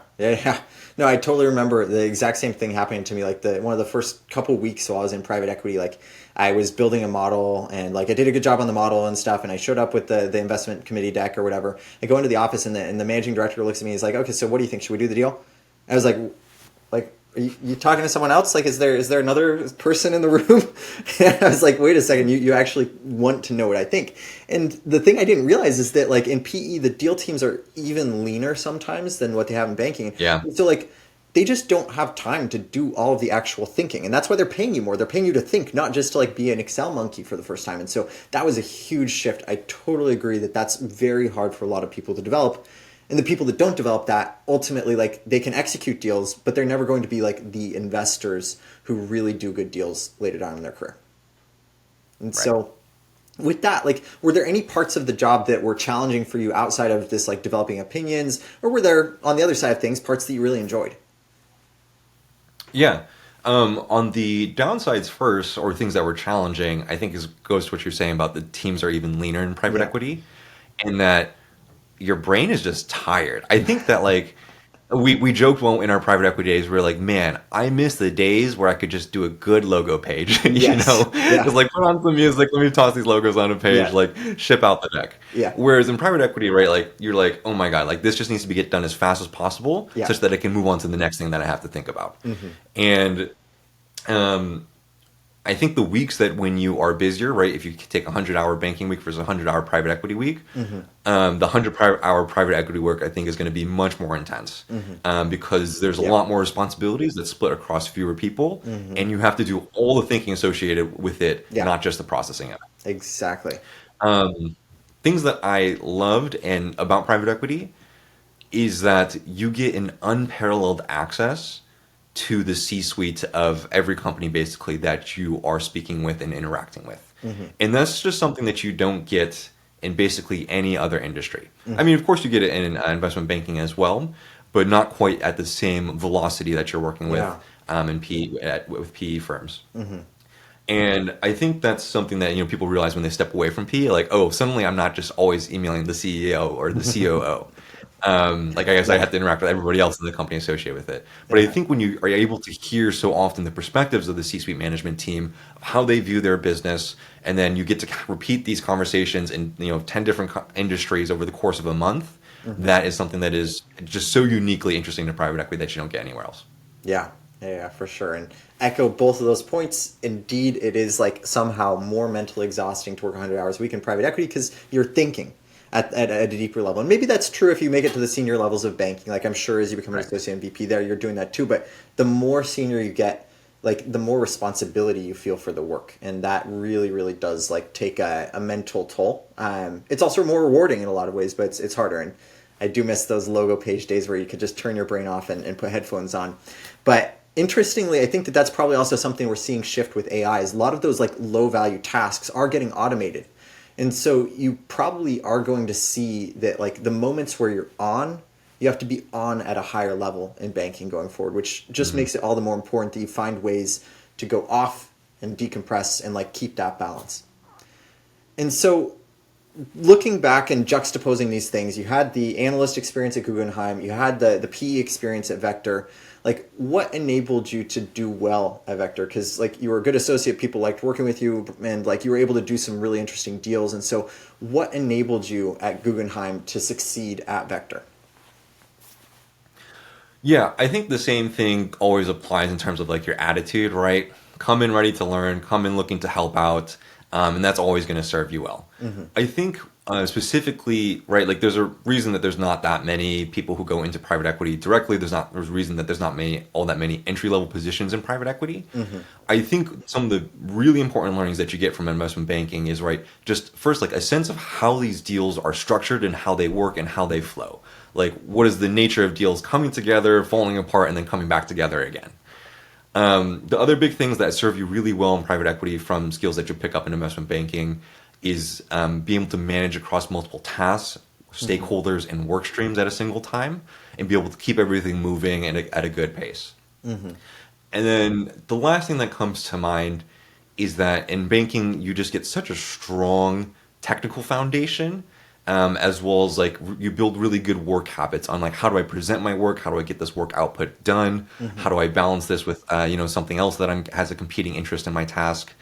No, I totally remember the exact same thing happening to me. Like one of the first couple weeks while I was in private equity, like I was building a model and like I did a good job on the model and stuff. And I showed up with the investment committee deck or whatever. I go into the office and the managing director looks at me. He's like, "Okay, so what do you think? Should we do the deal?" I was like, are you talking to someone else? Like, is there another person in the room? And I was like, wait a second, you actually want to know what I think. And the thing I didn't realize is that like in PE, the deal teams are even leaner sometimes than what they have in banking. Yeah. So like they just don't have time to do all of the actual thinking. And that's why they're paying you more. They're paying you to think, not just to like be an Excel monkey for the first time. And so that was a huge shift. I totally agree that that's very hard for a lot of people to develop. And the people that don't develop that, ultimately, like they can execute deals, but they're never going to be like the investors who really do good deals later on in their career. And so with that, like, were there any parts of the job that were challenging for you outside of this, like developing opinions, or were there, on the other side of things, parts that you really enjoyed? Yeah. On the downsides first, or things that were challenging, I think goes to what you're saying about the teams are even leaner in private equity, and that your brain is just tired. I think that like we joked well in our private equity days, we were like, man, I miss the days where I could just do a good logo page, Yes. Yeah. just like put on some music, let me toss these logos on a page, Yeah. like ship out the deck. Yeah. Whereas in private equity, right, like you're like, oh my God, like this just needs to be get done as fast as possible, Yeah. such that I can move on to the next thing that I have to think about. And I think the weeks that when you are busier, right, if you take a 100-hour banking week versus a 100-hour private equity week, the 100-hour private equity work, I think, is going to be much more intense because there's a lot more responsibilities that split across fewer people, and you have to do all the thinking associated with it, not just the processing of it. Exactly. Things that I loved and about private equity is that you get an unparalleled access to the C-suite of every company basically that you are speaking with and interacting with. And that's just something that you don't get in basically any other industry. I mean, of course you get it in investment banking as well, but not quite at the same velocity that you're working with in with PE firms. And I think that's something that people realize when they step away from PE, like, oh, suddenly I'm not just always emailing the CEO or the COO. Like I guess I have to interact with everybody else in the company associated with it. But I think when you are able to hear so often the perspectives of the C-suite management team, how they view their business, and then you get to repeat these conversations in 10 different industries over the course of a month, that is something that is just so uniquely interesting to private equity that you don't get anywhere else. Yeah, for sure. And echo both of those points. Indeed, it is like somehow more mentally exhausting to work 100 hours a week in private equity because you're thinking at a deeper level. And maybe that's true if you make it to the senior levels of banking. Like I'm sure as you become an associate and VP there, you're doing that too. But the more senior you get, like the more responsibility you feel for the work. And that really, really does like take a mental toll. It's also more rewarding in a lot of ways, but it's harder. And I do miss those logo page days where you could just turn your brain off and put headphones on. But interestingly, I think that that's probably also something we're seeing shift with AI. Is a lot of those like low value tasks are getting automated. And so you probably are going to see that like the moments where you're on, you have to be on at a higher level in banking going forward, which just makes it all the more important that you find ways to go off and decompress and like keep that balance. And so looking back and juxtaposing these things, you had the analyst experience at Guggenheim, you had the PE experience at Vector. Like what enabled you to do well at Vector? Because like you were a good associate, people liked working with you, and like you were able to do some really interesting deals. And so what enabled you at Guggenheim to succeed at Vector? Yeah, I think the same thing always applies in terms of like your attitude, right? Come in ready to learn, come in looking to help out, and that's always going to serve you well. I think specifically, right, like there's a reason that there's not that many people who go into private equity directly. There's a reason that there's not all that many entry-level positions in private equity. I think some of the really important learnings that you get from investment banking is, right, just first like a sense of how these deals are structured and how they work and how they flow. Like what is the nature of deals coming together, falling apart, and then coming back together again. The other big things that serve you really well in private equity from skills that you pick up in investment banking is being able to manage across multiple tasks, stakeholders, and work streams at a single time, and be able to keep everything moving at a good pace. And then the last thing that comes to mind is that in banking, you just get such a strong technical foundation, as well as like you build really good work habits on like how do I present my work, how do I get this work output done, how do I balance this with something else that has a competing interest in my task,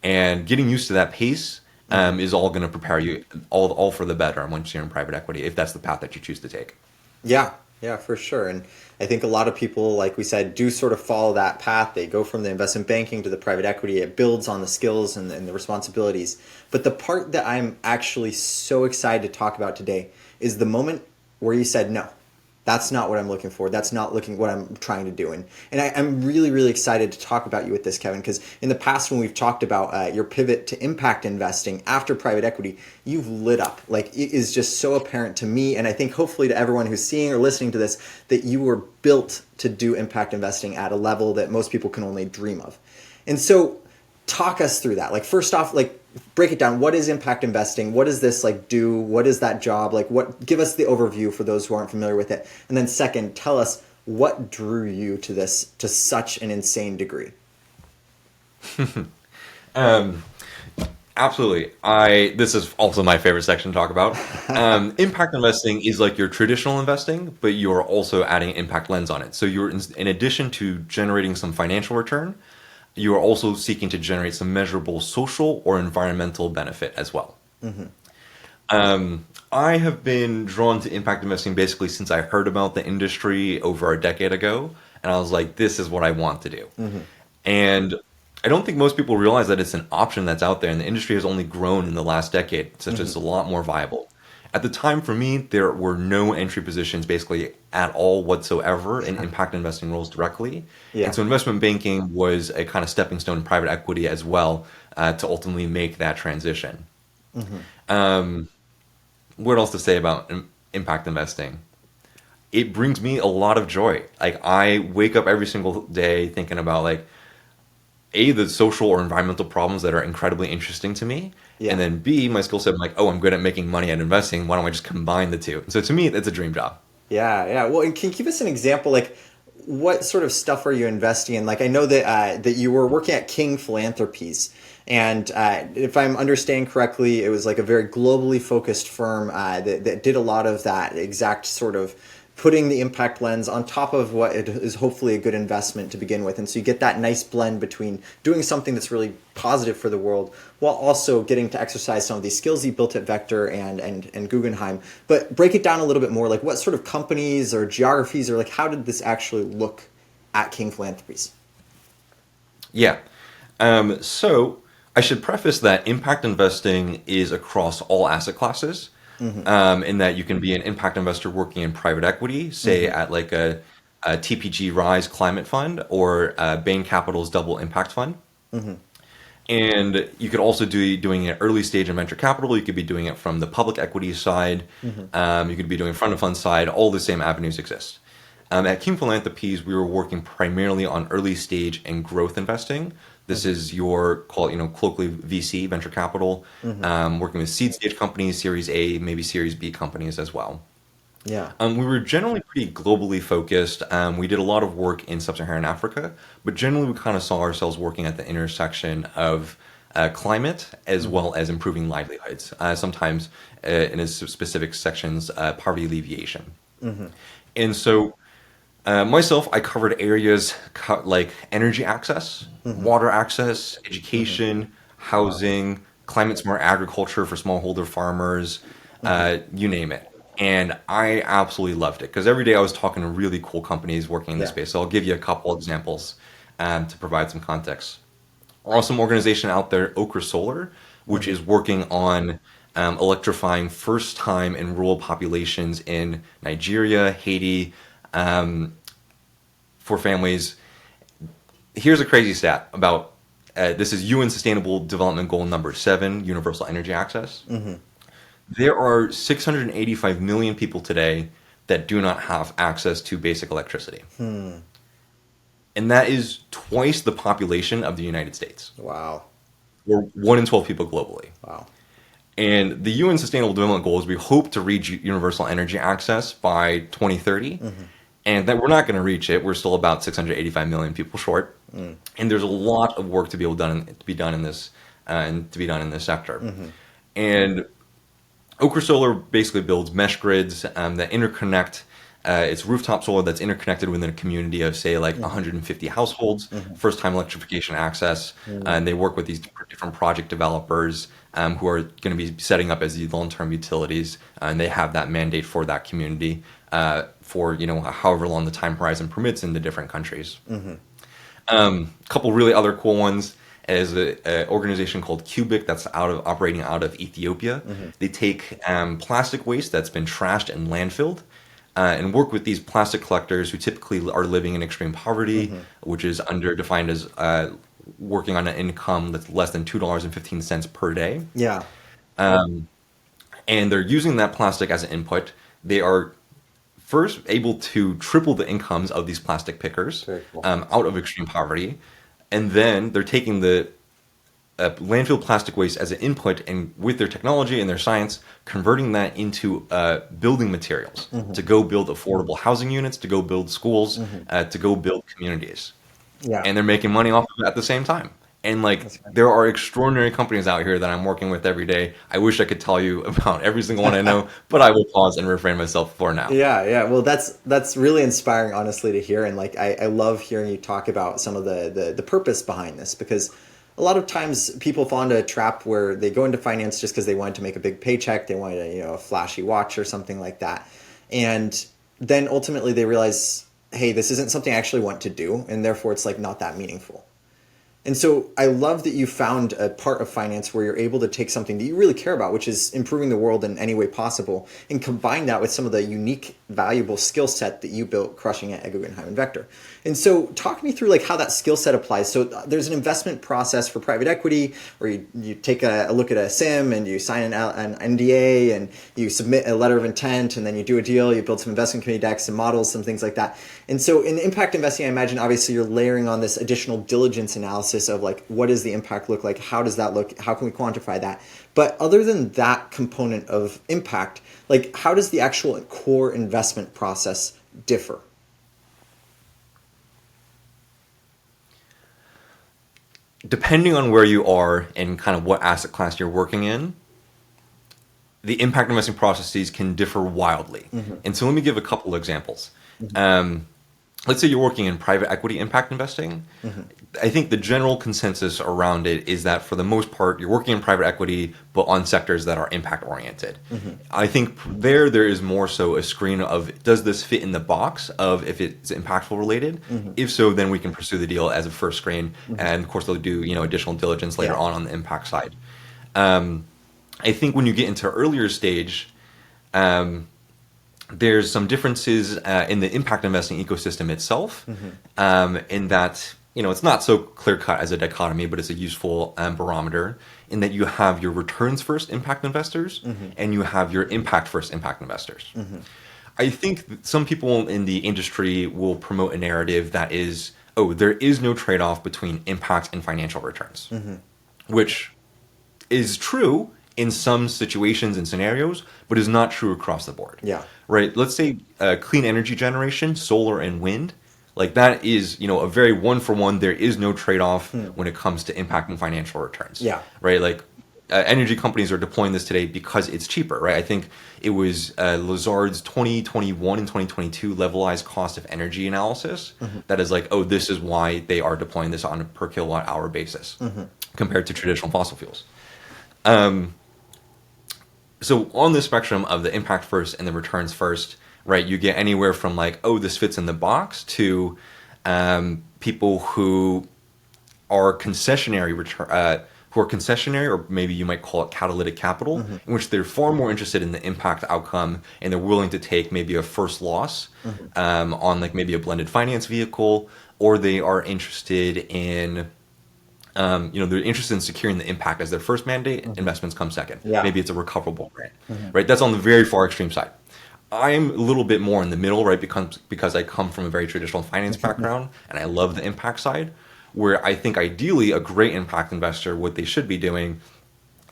and getting used to that pace is all going to prepare you all for the better once you're in private equity, if that's the path that you choose to take. Yeah, yeah, for sure. And I think a lot of people, like we said, do sort of follow that path. They go from the investment banking to the private equity. It builds on the skills and the responsibilities. But the part that I'm actually so excited to talk about today is the moment where you said, no, that's not what I'm looking for. That's not what I'm trying to do. And I'm really, really excited to talk about you with this, Kevin, because in the past when we've talked about your pivot to impact investing after private equity, you've lit up. Like, it is just so apparent to me, and I think hopefully to everyone who's seeing or listening to this, that you were built to do impact investing at a level that most people can only dream of. And so talk us through that. Like, first off, like, break it down. What is impact investing? What does this like do? What is that job? Like, give us the overview for those who aren't familiar with it. And then second, tell us what drew you to this to such an insane degree. Absolutely. This is also my favorite section to talk about. Impact investing is like your traditional investing, but you're also adding an impact lens on it. So you're in addition to generating some financial return, you are also seeking to generate some measurable social or environmental benefit as well. I have been drawn to impact investing basically since I heard about the industry over a decade ago, and I was like, this is what I want to do. And I don't think most people realize that it's an option that's out there, and the industry has only grown in the last decade, such as a lot more viable. At the time, for me, there were no entry positions basically at all whatsoever in impact investing roles directly. Yeah. And so investment banking was a kind of stepping stone in private equity as well, to ultimately make that transition. What else to say about impact investing? It brings me a lot of joy. Like, I wake up every single day thinking about like, A, the social or environmental problems that are incredibly interesting to me. Yeah. And then B, my skill set, I'm like, oh, I'm good at making money and investing. Why don't I just combine the two? So to me, it's a dream job. Yeah, yeah. Well, and can you give us an example? Like, what sort of stuff are you investing in? Like, I know that that you were working at King Philanthropies, and if I'm understanding correctly, it was like a very globally focused firm that did a lot of that exact sort of putting the impact lens on top of what it is hopefully a good investment to begin with. And so you get that nice blend between doing something that's really positive for the world while also getting to exercise some of these skills you built at Vector and Guggenheim. But break it down a little bit more, like what sort of companies or geographies, or like how did this actually look at King Philanthropies? Yeah. So I should preface that impact investing is across all asset classes. In that you can be an impact investor working in private equity, say at like a TPG Rise Climate Fund or Bain Capital's Double Impact Fund. And you could also doing it early stage in venture capital. You could be doing it from the public equity side. You could be doing front of fund side. All the same avenues exist. At King Philanthropies, we were working primarily on early stage and growth investing. This is your colloquially VC, venture capital, working with seed stage companies, Series A, maybe Series B companies as well. Yeah. We were generally pretty globally focused. We did a lot of work in sub-Saharan Africa, but generally we kind of saw ourselves working at the intersection of climate as well as improving livelihoods. Sometimes in its specific sections, poverty alleviation. And so myself, I covered areas like energy access, water access, education, housing, climate smart agriculture for smallholder farmers, you name it. And I absolutely loved it because every day I was talking to really cool companies working in this space. So I'll give you a couple examples to provide some context. Awesome organization out there, Okra Solar, which is working on electrifying first time in rural populations in Nigeria, Haiti, for families. Here's a crazy stat about this is UN Sustainable Development Goal number 7, universal energy access. There are 685 million people today that do not have access to basic electricity. And that is twice the population of the United States. Wow. Or 1 in 12 people globally. Wow. And the UN Sustainable Development Goals, we hope to reach universal energy access by 2030. and that we're not going to reach it. We're still about 685 million people short, and there's a lot of work to be done in this sector. And Okra Solar basically builds mesh grids that interconnect. It's rooftop solar that's interconnected within a community of, say, like 150 households, first-time electrification access, and they work with these different project developers who are going to be setting up as these long-term utilities, and they have that mandate for that community for however long the time horizon permits in the different countries. A couple really other cool ones is an organization called Cubic that's operating out of Ethiopia. They take plastic waste that's been trashed and landfilled and work with these plastic collectors who typically are living in extreme poverty, which is defined as working on an income that's less than $2.15 per day. Yeah. And they're using that plastic as an input. They are first able to triple the incomes of these plastic pickers out of extreme poverty. And then they're taking the landfill plastic waste as an input, and with their technology and their science, converting that into building materials to go build affordable housing units, to go build schools, to go build communities. Yeah. And they're making money off of it at the same time. And there are extraordinary companies out here that I'm working with every day. I wish I could tell you about every single one I know, but I will pause and refrain myself for now. Yeah. Well, that's really inspiring, honestly, to hear. And I love hearing you talk about some of the purpose behind this, because a lot of times people fall into a trap where they go into finance just because they wanted to make a big paycheck, they wanted a flashy watch or something like that, and then ultimately they realize, hey, this isn't something I actually want to do, and therefore it's not that meaningful. And so I love that you found a part of finance where you're able to take something that you really care about, which is improving the world in any way possible, and combine that with some of the unique, valuable skill set that you built crushing it at Guggenheim and Vector. And so talk me through how that skill set applies. So there's an investment process for private equity where you take a look at a SIM and you sign an NDA and you submit a letter of intent, and then you do a deal, you build some investment committee decks, some models, some things like that. And so in impact investing, I imagine obviously you're layering on this additional diligence analysis of what does the impact look like? How does that look? How can we quantify that? But other than that component of impact, how does the actual core investment process differ? Depending on where you are and kind of what asset class you're working in, the impact investing processes can differ wildly. And so let me give a couple examples. Let's say you're working in private equity impact investing. I think the general consensus around it is that for the most part, you're working in private equity, but on sectors that are impact oriented. I think there is more so a screen of, does this fit in the box of if it's impactful related? If so, then we can pursue the deal as a first screen. And of course, they'll do additional diligence later on the impact side. I think when you get into earlier stage, there's some differences in the impact investing ecosystem itself, in that it's not so clear cut as a dichotomy, but it's a useful barometer in that you have your returns first impact investors and you have your impact first impact investors. I think some people in the industry will promote a narrative that is, there is no trade-off between impact and financial returns, which is true in some situations and scenarios, but is not true across the board. Yeah. Right. Let's say clean energy generation, solar and wind, that is, a very one-for-one. There is no trade-off when it comes to impact and financial returns. Yeah. Right. Energy companies are deploying this today because it's cheaper. Right. I think it was Lazard's 2021 and 2022 levelized cost of energy analysis that is this is why they are deploying this on a per kilowatt hour basis compared to traditional fossil fuels. So on the spectrum of the impact first and the returns first, right, you get anywhere from this fits in the box to people who are concessionary or maybe you might call it catalytic capital, in which they're far more interested in the impact outcome and they're willing to take maybe a first loss on maybe a blended finance vehicle, or they are interested in they're interested in securing the impact as their first mandate. Investments come second. Yeah. Maybe it's a recoverable grant, right? That's on the very far extreme side. I'm a little bit more in the middle, right? Because I come from a very traditional finance background and I love the impact side, where I think ideally a great impact investor, what they should be doing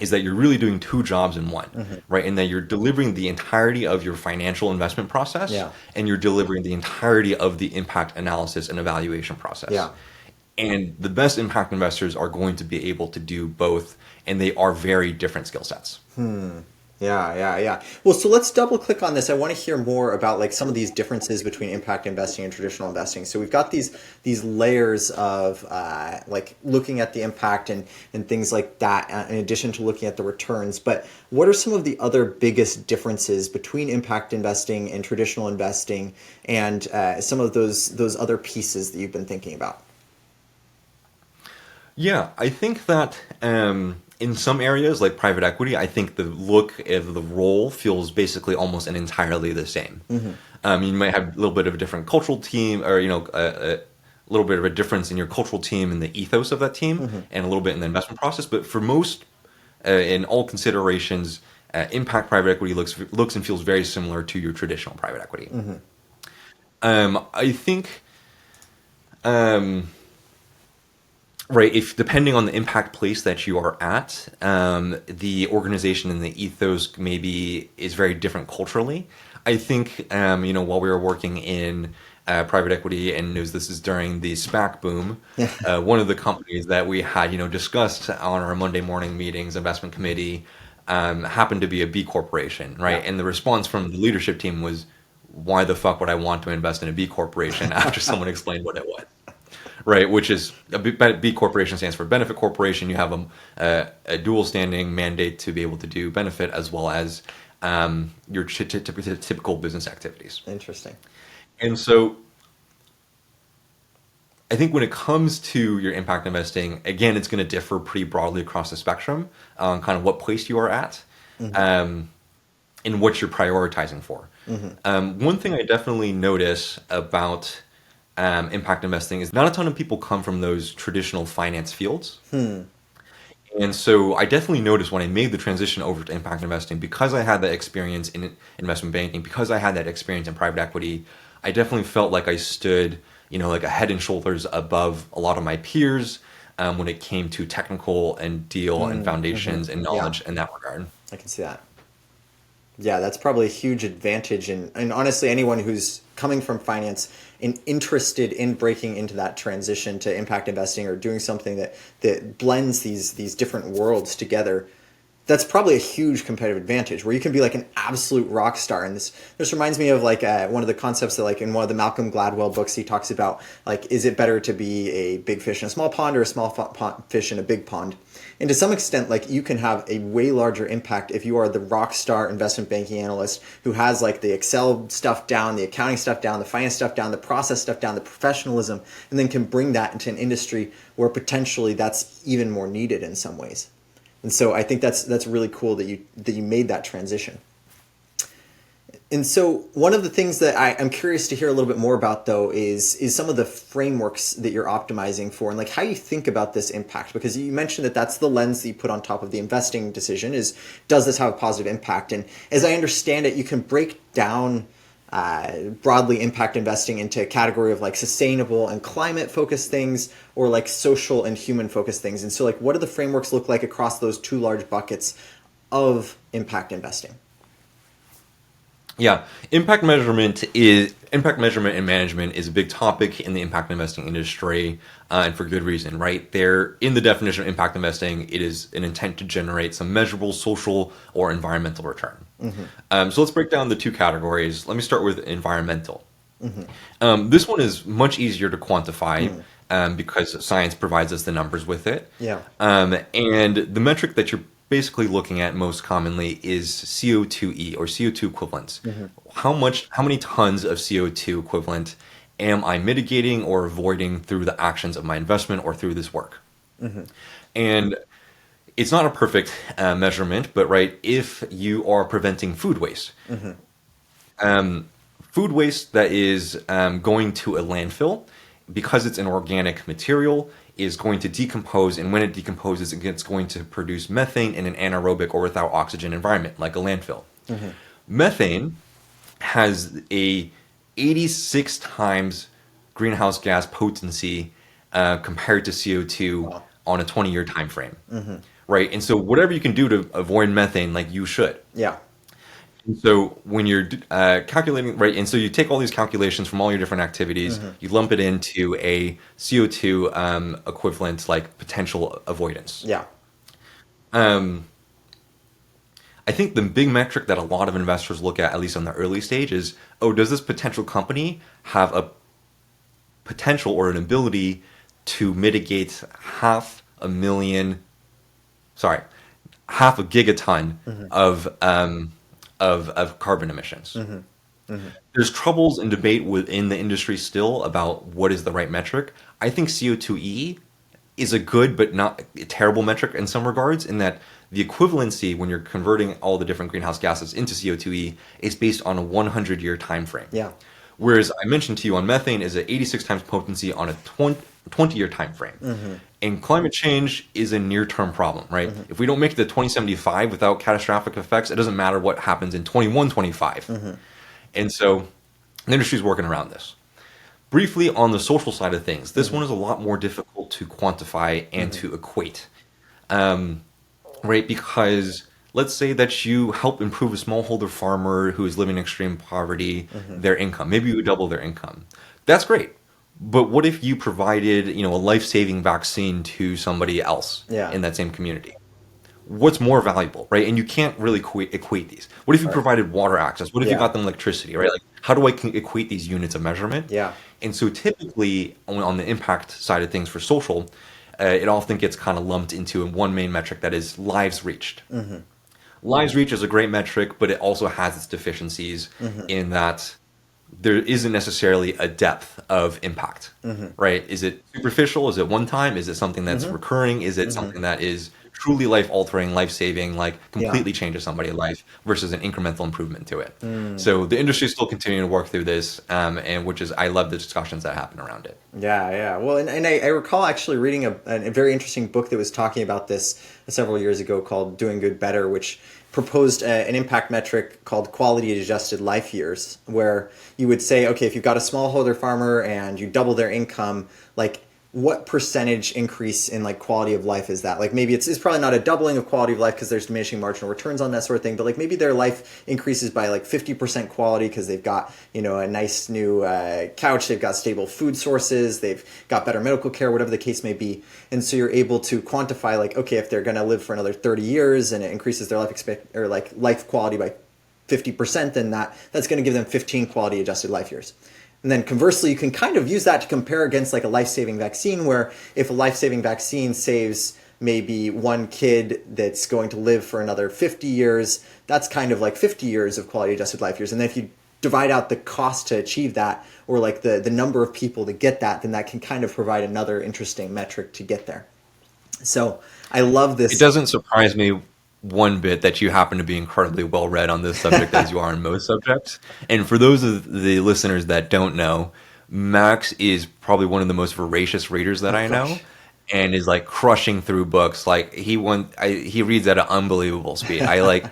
is that you're really doing two jobs in one, right? And that you're delivering the entirety of your financial investment process, Yeah. and you're delivering the entirety of the impact analysis and evaluation process. Yeah. And the best impact investors are going to be able to do both, and they are very different skill sets. Yeah. Well, so let's double click on this. I want to hear more about like some of these differences between impact investing and traditional investing. So we've got these layers of like looking at the impact and things like that, in addition to looking at the returns. But what are some of the other biggest differences between impact investing and traditional investing, and some of those other pieces that you've been thinking about? Yeah, I think that in some areas, like private equity, I think the look of the role feels basically almost and entirely the same. You might have a little bit of a different cultural team, or a little bit of a difference in your cultural team and the ethos of that team, and a little bit in the investment process. But for most, in all considerations, impact private equity looks and feels very similar to your traditional private equity. I think. Right, if depending on the impact place that you are at, the organization and the ethos maybe is very different culturally. I think, while we were working in private equity, and this is during the SPAC boom, one of the companies that we had, discussed on our Monday morning meetings, investment committee, happened to be a B corporation, right? Yeah. And the response from the leadership team was, "Why the fuck would I want to invest in a B corporation?" After someone explained what it was. Right, which is B corporation stands for benefit corporation. You have a dual standing mandate to be able to do benefit as well as your typical business activities. Interesting. And so I think when it comes to your impact investing, again, it's going to differ pretty broadly across the spectrum on kind of what place you are at, and what you're prioritizing for. One thing I definitely notice about impact investing is not a ton of people come from those traditional finance fields. And so I definitely noticed when I made the transition over to impact investing, because I had that experience in investment banking, because I had that experience in private equity, I definitely felt like I stood, like a head and shoulders above a lot of my peers when it came to technical and deal and foundations and knowledge in that regard. I can see that. Yeah, that's probably a huge advantage. And honestly, anyone who's coming from finance and interested in breaking into that transition to impact investing or doing something that blends these different worlds together, that's probably a huge competitive advantage where you can be like an absolute rock star. And this reminds me of like one of the concepts that like in one of the Malcolm Gladwell books, he talks about like, is it better to be a big fish in a small pond or a small fish in a big pond? And to some extent, like you can have a way larger impact if you are the rock star investment banking analyst who has like the Excel stuff down, the accounting stuff down, the finance stuff down, the process stuff down, the professionalism, and then can bring that into an industry where potentially that's even more needed in some ways. And so I think that's really cool that you made that transition. And so one of the things that I'm curious to hear a little bit more about, though, is some of the frameworks that you're optimizing for and like how you think about this impact, because you mentioned that that's the lens that you put on top of the investing decision is, does this have a positive impact? And as I understand it, you can break down broadly impact investing into a category of like sustainable and climate focused things or like social and human focused things. And so like, what do the frameworks look like across those two large buckets of impact investing? Yeah, impact measurement and management is a big topic in the impact investing industry, and for good reason, right? There, in the definition of impact investing, it is an intent to generate some measurable social or environmental return. So let's break down the two categories. Let me start with environmental. This one is much easier to quantify because science provides us the numbers with it. Yeah. And the metric that you're basically looking at most commonly is CO2e or CO2 equivalents. How many tons of CO2 equivalent am I mitigating or avoiding through the actions of my investment or through this work? And it's not a perfect measurement, but right, if you are preventing food waste, food waste that is going to a landfill, because it's an organic material, is going to decompose, and when it decomposes, it's going to produce methane in an anaerobic or without oxygen environment, like a landfill. Methane has a 86 times greenhouse gas potency compared to CO2 on a 20-year time frame. right? And so whatever you can do to avoid methane, like you should. Yeah. And so when you're calculating, right, and so you take all these calculations from all your different activities, you lump it into a CO2 equivalent, like potential avoidance. Yeah. Um, I think the big metric that a lot of investors look at least on the early stage, is, oh, does this potential company have a potential or an ability to mitigate half a gigaton of carbon emissions. There's troubles and debate within the industry still about what is the right metric. I think CO2e is a good but not a terrible metric in some regards, in that the equivalency when you're converting all the different greenhouse gases into CO2e is based on a 100-year time frame. Yeah. Whereas I mentioned to you on methane is at 86 times potency on a 20-year time frame. And climate change is a near-term problem, right? If we don't make it to 2075 without catastrophic effects, it doesn't matter what happens in 2125. And so the industry is working around this. Briefly on the social side of things, this one is a lot more difficult to quantify and to equate, right? Because let's say that you help improve a smallholder farmer who is living in extreme poverty, their income. Maybe you double their income. That's great. But what if you provided, a life-saving vaccine to somebody else in that same community? What's more valuable, right? And you can't really equate these. What if you provided water access? What if you got them electricity, right? Like, how do I equate these units of measurement? Yeah. And so typically on the impact side of things for social, it often gets kind of lumped into one main metric, that is lives reached. Lives reached is a great metric, but it also has its deficiencies in that there isn't necessarily a depth of impact, right? Is it superficial? Is it one time? Is it something that's recurring? Is it something that is truly life-altering, life-saving, like completely changes somebody's life, versus an incremental improvement to it? So the industry is still continuing to work through this, and I love the discussions that happen around it. Yeah. Well, and I recall actually reading a very interesting book that was talking about this several years ago, called Doing Good Better, which proposed an impact metric called quality adjusted life years, where you would say, okay, if you've got a smallholder farmer and you double their income, like, what percentage increase in like quality of life is that? Like, maybe it's probably not a doubling of quality of life because there's diminishing marginal returns on that sort of thing, but like maybe their life increases by like 50% quality because they've got, a nice new couch, they've got stable food sources, they've got better medical care, whatever the case may be. And so you're able to quantify, like, okay, if they're going to live for another 30 years and it increases their life quality by 50%, then that's going to give them 15 quality adjusted life years. And then conversely, you can kind of use that to compare against like a life-saving vaccine, where if a life-saving vaccine saves maybe one kid that's going to live for another 50 years, that's kind of like 50 years of quality adjusted life years. And then if you divide out the cost to achieve that, or like the number of people to get that, then that can kind of provide another interesting metric to get there. So I love this. It doesn't surprise me one bit that you happen to be incredibly well read on this subject, as you are in most subjects. And for those of the listeners that don't know, Max is probably one of the most voracious readers that I know, and is like crushing through books. Like he reads at an unbelievable speed. I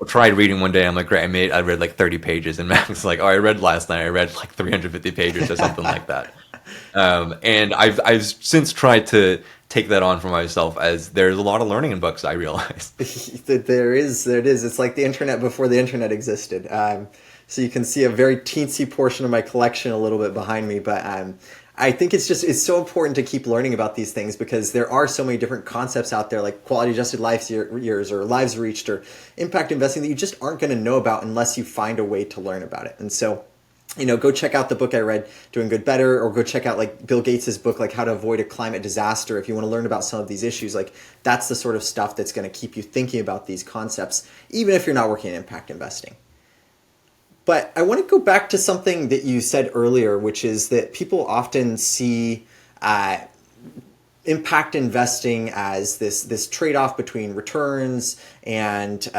tried reading one day. I'm like, great, I read like 30 pages, and Max is like, oh, I read last night. I read like 350 pages or something like that. And I've since tried to take that on for myself, as there's a lot of learning in books, I realize. There it is. It's like the internet before the internet existed. So you can see a very teensy portion of my collection a little bit behind me, but I think it's so important to keep learning about these things, because there are so many different concepts out there, like quality adjusted life years or lives reached or impact investing, that you just aren't going to know about unless you find a way to learn about it. And so, go check out the book I read, Doing Good Better, or go check out like Bill Gates's book, like How to Avoid a Climate Disaster. If you want to learn about some of these issues, like that's the sort of stuff that's going to keep you thinking about these concepts, even if you're not working in impact investing. But I want to go back to something that you said earlier, which is that people often see impact investing as this trade-off between returns and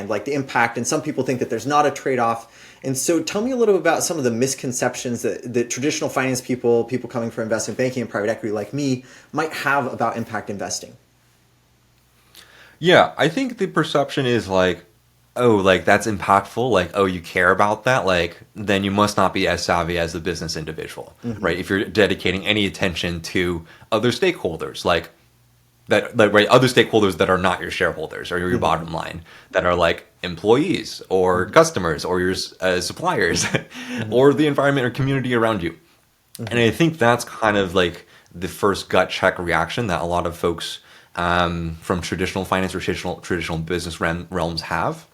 like the impact, and some people think that there's not a trade-off. And so tell me a little bit about some of the misconceptions that traditional finance people coming from investment banking and private equity like me might have about impact investing. Yeah, I think the perception is like, oh, like that's impactful, like, oh, you care about that, like then you must not be as savvy as a business individual, right? If you're dedicating any attention to other stakeholders, like right, other stakeholders that are not your shareholders or your bottom line, that are like employees or customers or your suppliers or the environment or community around you. And I think that's kind of like the first gut check reaction that a lot of folks from traditional finance or traditional business realms have,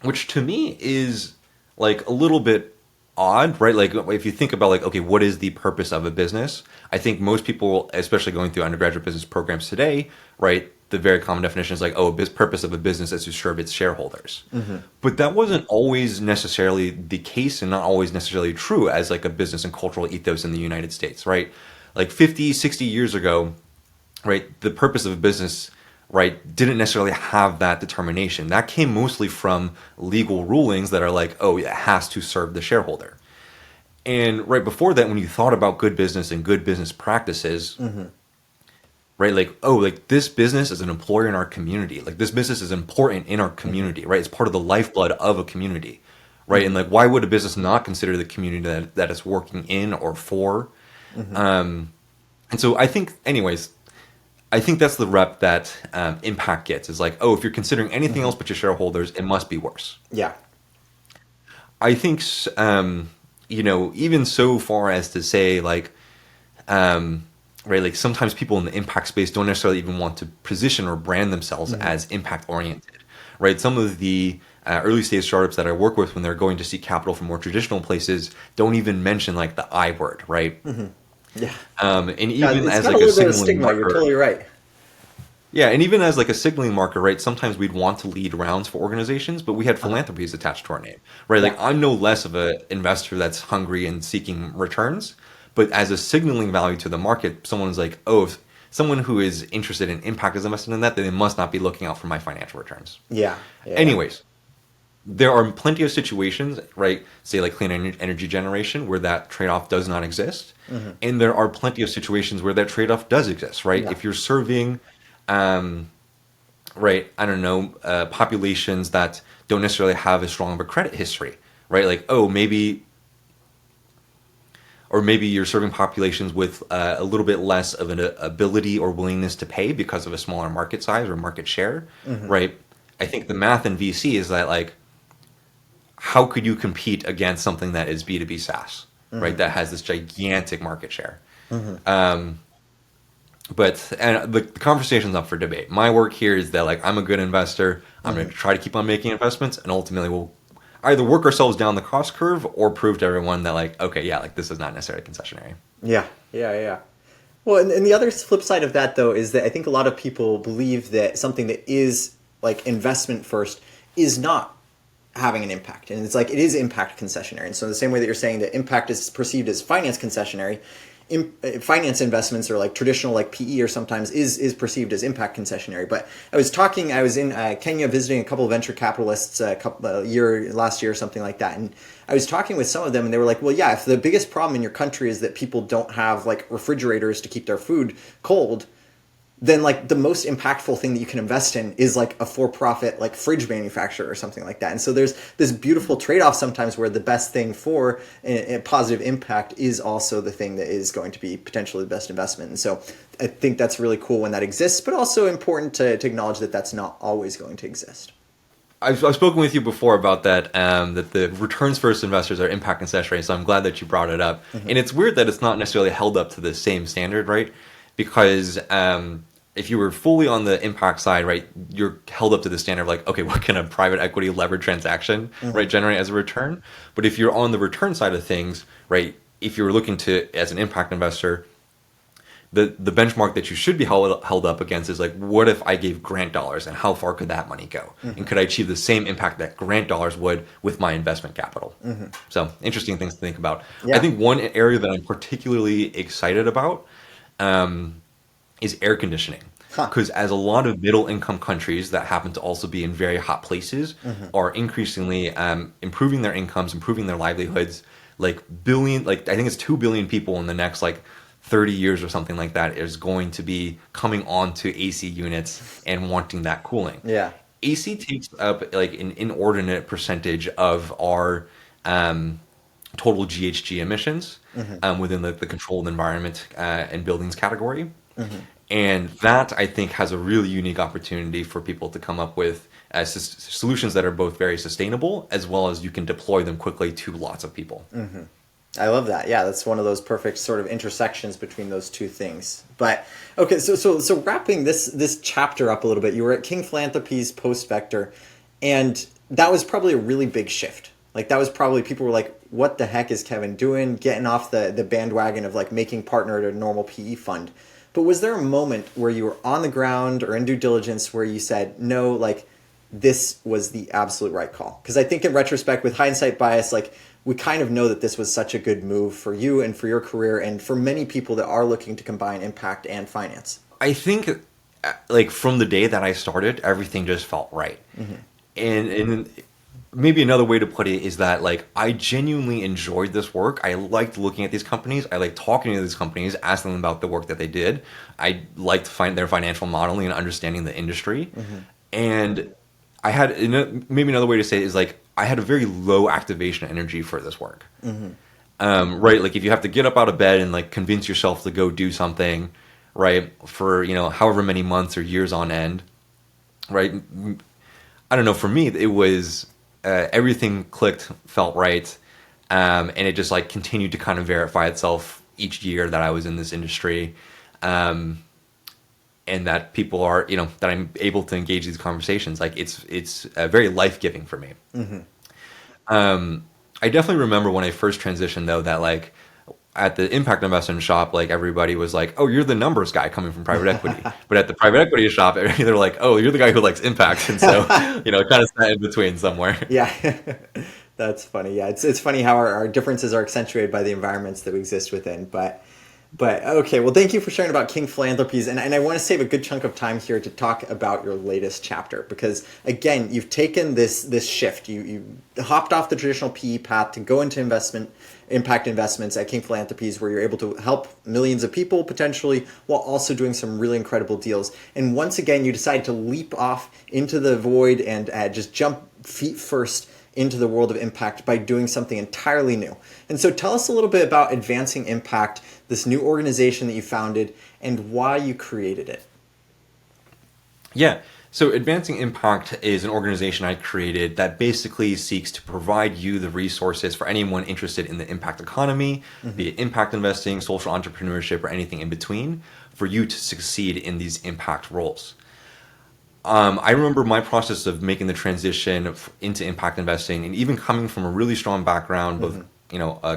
which to me is like a little bit odd, right? Like if you think about like, okay, what is the purpose of a business? I think most people, especially going through undergraduate business programs today, right? The very common definition is like, oh, the purpose of a business is to serve its shareholders. But that wasn't always necessarily the case and not always necessarily true as like a business and cultural ethos in the United States, right? Like 50, 60 years ago, right? The purpose of a business, right, didn't necessarily have that determination. That came mostly from legal rulings that are like, oh, it has to serve the shareholder. And right before that, when you thought about good business and good business practices, right, like, oh, like this business is an employer in our community. Like this business is important in our community, right? It's part of the lifeblood of a community, right? And like, why would a business not consider the community that it's working in or for? And so I think, anyways, I think that's the rep that impact gets, is like, oh, if you're considering anything else but your shareholders, it must be worse. Yeah. I think, even so far as to say like, right, like sometimes people in the impact space don't necessarily even want to position or brand themselves as impact oriented, right? Some of the early stage startups that I work with, when they're going to seek capital from more traditional places, don't even mention like the I word, right? Yeah. And even It's as got like a a little bit of signaling stigma. marker, You're totally right. yeah, and even as like a signaling marker, right? Sometimes we'd want to lead rounds for organizations, but we had philanthropies attached to our name, right? Like Yeah. I'm no less of an investor that's hungry and seeking returns, but as a signaling value to the market, someone's like, oh, if someone who is interested in impact is invested in that, then they must not be looking out for my financial returns. Yeah. Yeah. Anyways, there are plenty of situations, right? Say like clean energy generation, where that trade-off does not exist, and there are plenty of situations where that trade-off does exist, right? Yeah. If you're serving, right, I don't know, populations that don't necessarily have as strong of a credit history, right? Like, oh, maybe, or maybe you're serving populations with a little bit less of an ability or willingness to pay because of a smaller market size or market share, right? I think the math in VC is that like, how could you compete against something that is B2B SaaS, right? That has this gigantic market share. But and the conversation's up for debate. My work here is that like I'm a good investor. I'm going to try to keep on making investments, and ultimately we'll either work ourselves down the cost curve or prove to everyone that like, okay, yeah, like this is not necessarily concessionary. Yeah. Yeah. Yeah. Well, and the other flip side of that, though, is that I think a lot of people believe that something that is like investment first is not having an impact. And it's like, it is impact concessionary. And so the same way that you're saying that impact is perceived as finance concessionary, finance investments or like traditional like PE or sometimes is perceived as impact concessionary. But I was in Kenya visiting a couple of venture capitalists last year or something like that. And I was talking with some of them and they were like, well, yeah, if the biggest problem in your country is that people don't have like refrigerators to keep their food cold, then like the most impactful thing that you can invest in is like a for-profit like fridge manufacturer or something like that. And so there's this beautiful trade-off sometimes where the best thing for a positive impact is also the thing that is going to be potentially the best investment. And so I think that's really cool when that exists, but also important to acknowledge that that's not always going to exist. I've spoken with you before about that, that the returns first investors are impact concessionary, so I'm glad that you brought it up. And it's weird that it's not necessarily held up to the same standard, right? Because if you were fully on the impact side, right, you're held up to the standard of like, okay, what can a private equity levered transaction, right, generate as a return? But if you're on the return side of things, right, if you're looking to, as an impact investor, the benchmark that you should be held up against is like, what if I gave grant dollars and how far could that money go? And could I achieve the same impact that grant dollars would with my investment capital? So interesting things to think about. Yeah. I think one area that I'm particularly excited about is air conditioning. Because as a lot of middle income countries that happen to also be in very hot places are increasingly improving their incomes, improving their livelihoods, like I think it's 2 billion people in the next like 30 years or something like that is going to be coming onto AC units and wanting that cooling. Yeah. AC takes up like an inordinate percentage of our total GHG emissions within the controlled environment and buildings category. And that, I think, has a really unique opportunity for people to come up with solutions that are both very sustainable, as well as you can deploy them quickly to lots of people. I love that. Yeah, that's one of those perfect sort of intersections between those two things. But okay, so wrapping this chapter up a little bit, you were at King Philanthropies post Vector, and that was probably a really big shift. Like that was probably people were like, "What the heck is Kevin doing?" Getting off the bandwagon of like making partner at a normal PE fund. But was there a moment where you were on the ground or in due diligence where you said, "No, like this was the absolute right call"? Because I think in retrospect, with hindsight bias, like we kind of know that this was such a good move for you and for your career and for many people that are looking to combine impact and finance. I think, like from the day that I started, everything just felt right. And maybe another way to put it is that like I genuinely enjoyed this work. I liked looking at these companies. I liked talking to these companies, asking them about the work that they did. I liked their financial modeling and understanding the industry. And I had maybe another way to say it is like I had a very low activation energy for this work. Right? Like if you have to get up out of bed and like convince yourself to go do something, right, for however many months or years on end, right? I don't know. For me, it was everything clicked, felt right, and it just like continued to kind of verify itself each year that I was in this industry. And that people are, that I'm able to engage these conversations. Like it's very life-giving for me. I definitely remember when I first transitioned though, that like at the impact investment shop, like everybody was like, "Oh, you're the numbers guy coming from private equity." But at the private equity shop, they're like, "Oh, you're the guy who likes impact." And so, it kind of sat in between somewhere. Yeah, that's funny. Yeah, it's funny how our differences are accentuated by the environments that we exist within. But okay, well, thank you for sharing about King Philanthropies, and I want to save a good chunk of time here to talk about your latest chapter because again, you've taken this shift. You hopped off the traditional PE path to go into impact investments at King Philanthropies, where you're able to help millions of people potentially, while also doing some really incredible deals. And once again, you decided to leap off into the void and just jump feet first into the world of impact by doing something entirely new. And so tell us a little bit about Advancing Impact, this new organization that you founded, and why you created it. Yeah. So Advancing Impact is an organization I created that basically seeks to provide you the resources for anyone interested in the impact economy, be it impact investing, social entrepreneurship, or anything in between, for you to succeed in these impact roles. I remember my process of making the transition into impact investing, and even coming from a really strong background, both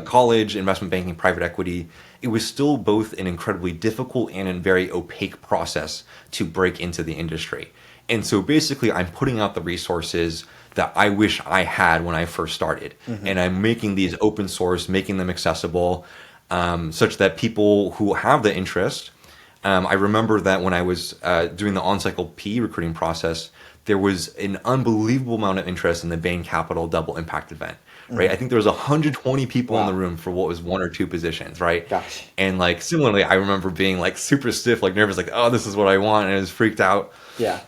college, investment banking, private equity. It was still both an incredibly difficult and a very opaque process to break into the industry. And so basically, I'm putting out the resources that I wish I had when I first started, and I'm making these open source, making them accessible, such that people who have the interest. I remember that when I was doing the on-cycle PE recruiting process, there was an unbelievable amount of interest in the Bain Capital Double Impact event, right? I think there was 120 people in the room for what was one or two positions, right? Gosh. And like similarly, I remember being like super stiff, like nervous, like, "Oh, this is what I want," and I was freaked out. Yeah.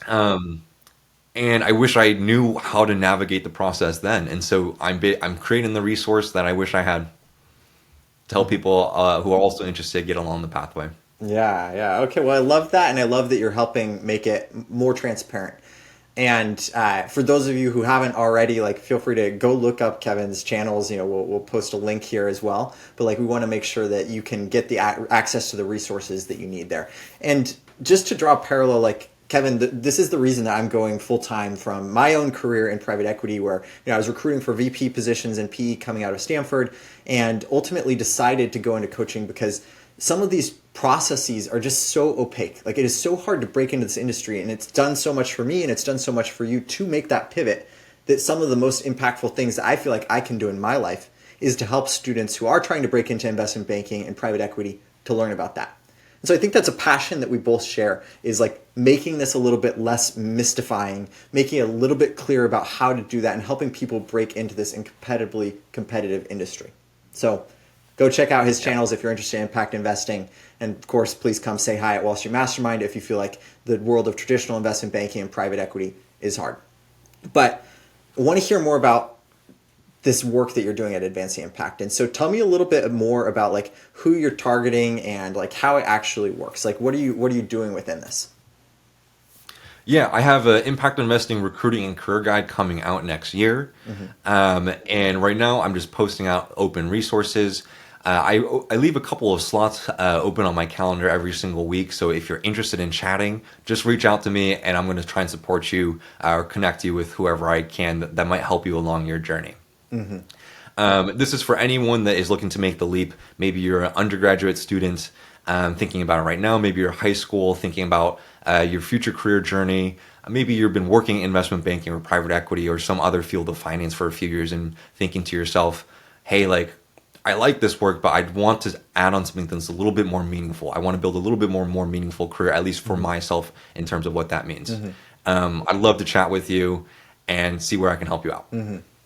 And I wish I knew how to navigate the process then. And so I'm creating the resource that I wish I had to help people who are also interested get along the pathway. Yeah. Okay, well, I love that, and I love that you're helping make it more transparent. And for those of you who haven't already, like, feel free to go look up Kevin's channels. We'll post a link here as well. But like, we want to make sure that you can get the access to the resources that you need there. And just to draw a parallel, like Kevin, this is the reason that I'm going full time from my own career in private equity, where I was recruiting for VP positions in PE coming out of Stanford, and ultimately decided to go into coaching because some of these processes are just so opaque. Like, it is so hard to break into this industry, and it's done so much for me and it's done so much for you to make that pivot, that some of the most impactful things that I feel like I can do in my life is to help students who are trying to break into investment banking and private equity to learn about that. And so I think that's a passion that we both share, is like making this a little bit less mystifying, making it a little bit clearer about how to do that, and helping people break into this incredibly competitive industry. So go check out his channels if you're interested in impact investing. And of course, please come say hi at Wall Street Mastermind if you feel like the world of traditional investment banking and private equity is hard. But I want to hear more about this work that you're doing at Advancing Impact. And so tell me a little bit more about like who you're targeting and like how it actually works. Like what are you doing within this? Yeah, I have an impact investing recruiting and career guide coming out next year. And right now I'm just posting out open resources. I leave a couple of slots open on my calendar every single week. So if you're interested in chatting, just reach out to me and I'm going to try and support you or connect you with whoever I can that might help you along your journey. This is for anyone that is looking to make the leap. Maybe you're an undergraduate student thinking about it right now. Maybe you're high school thinking about your future career journey. Maybe you've been working in investment banking or private equity or some other field of finance for a few years and thinking to yourself, hey, like, I like this work, but I'd want to add on something that's a little bit more meaningful. I want to build a little bit more meaningful career, at least for myself, in terms of what that means. I'd love to chat with you and see where I can help you out.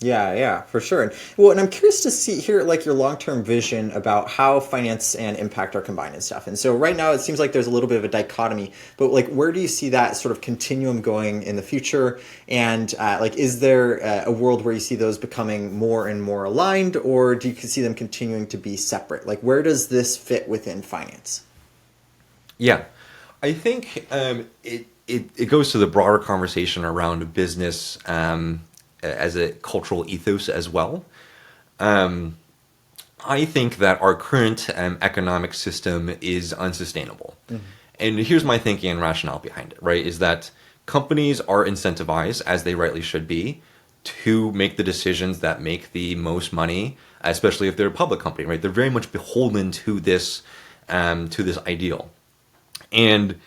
Yeah, for sure. And I'm curious to hear like your long-term vision about how finance and impact are combined and stuff. And so right now it seems like there's a little bit of a dichotomy, but like where do you see that sort of continuum going in the future? And like, is there a world where you see those becoming more and more aligned, or do you see them continuing to be separate? Like, where does this fit within finance? Yeah, I think it goes to the broader conversation around business as a cultural ethos as well. I think that our current economic system is unsustainable. And here's my thinking and rationale behind it, right? Is that companies are incentivized, as they rightly should be, to make the decisions that make the most money, especially if they're a public company, right? They're very much beholden to this ideal. And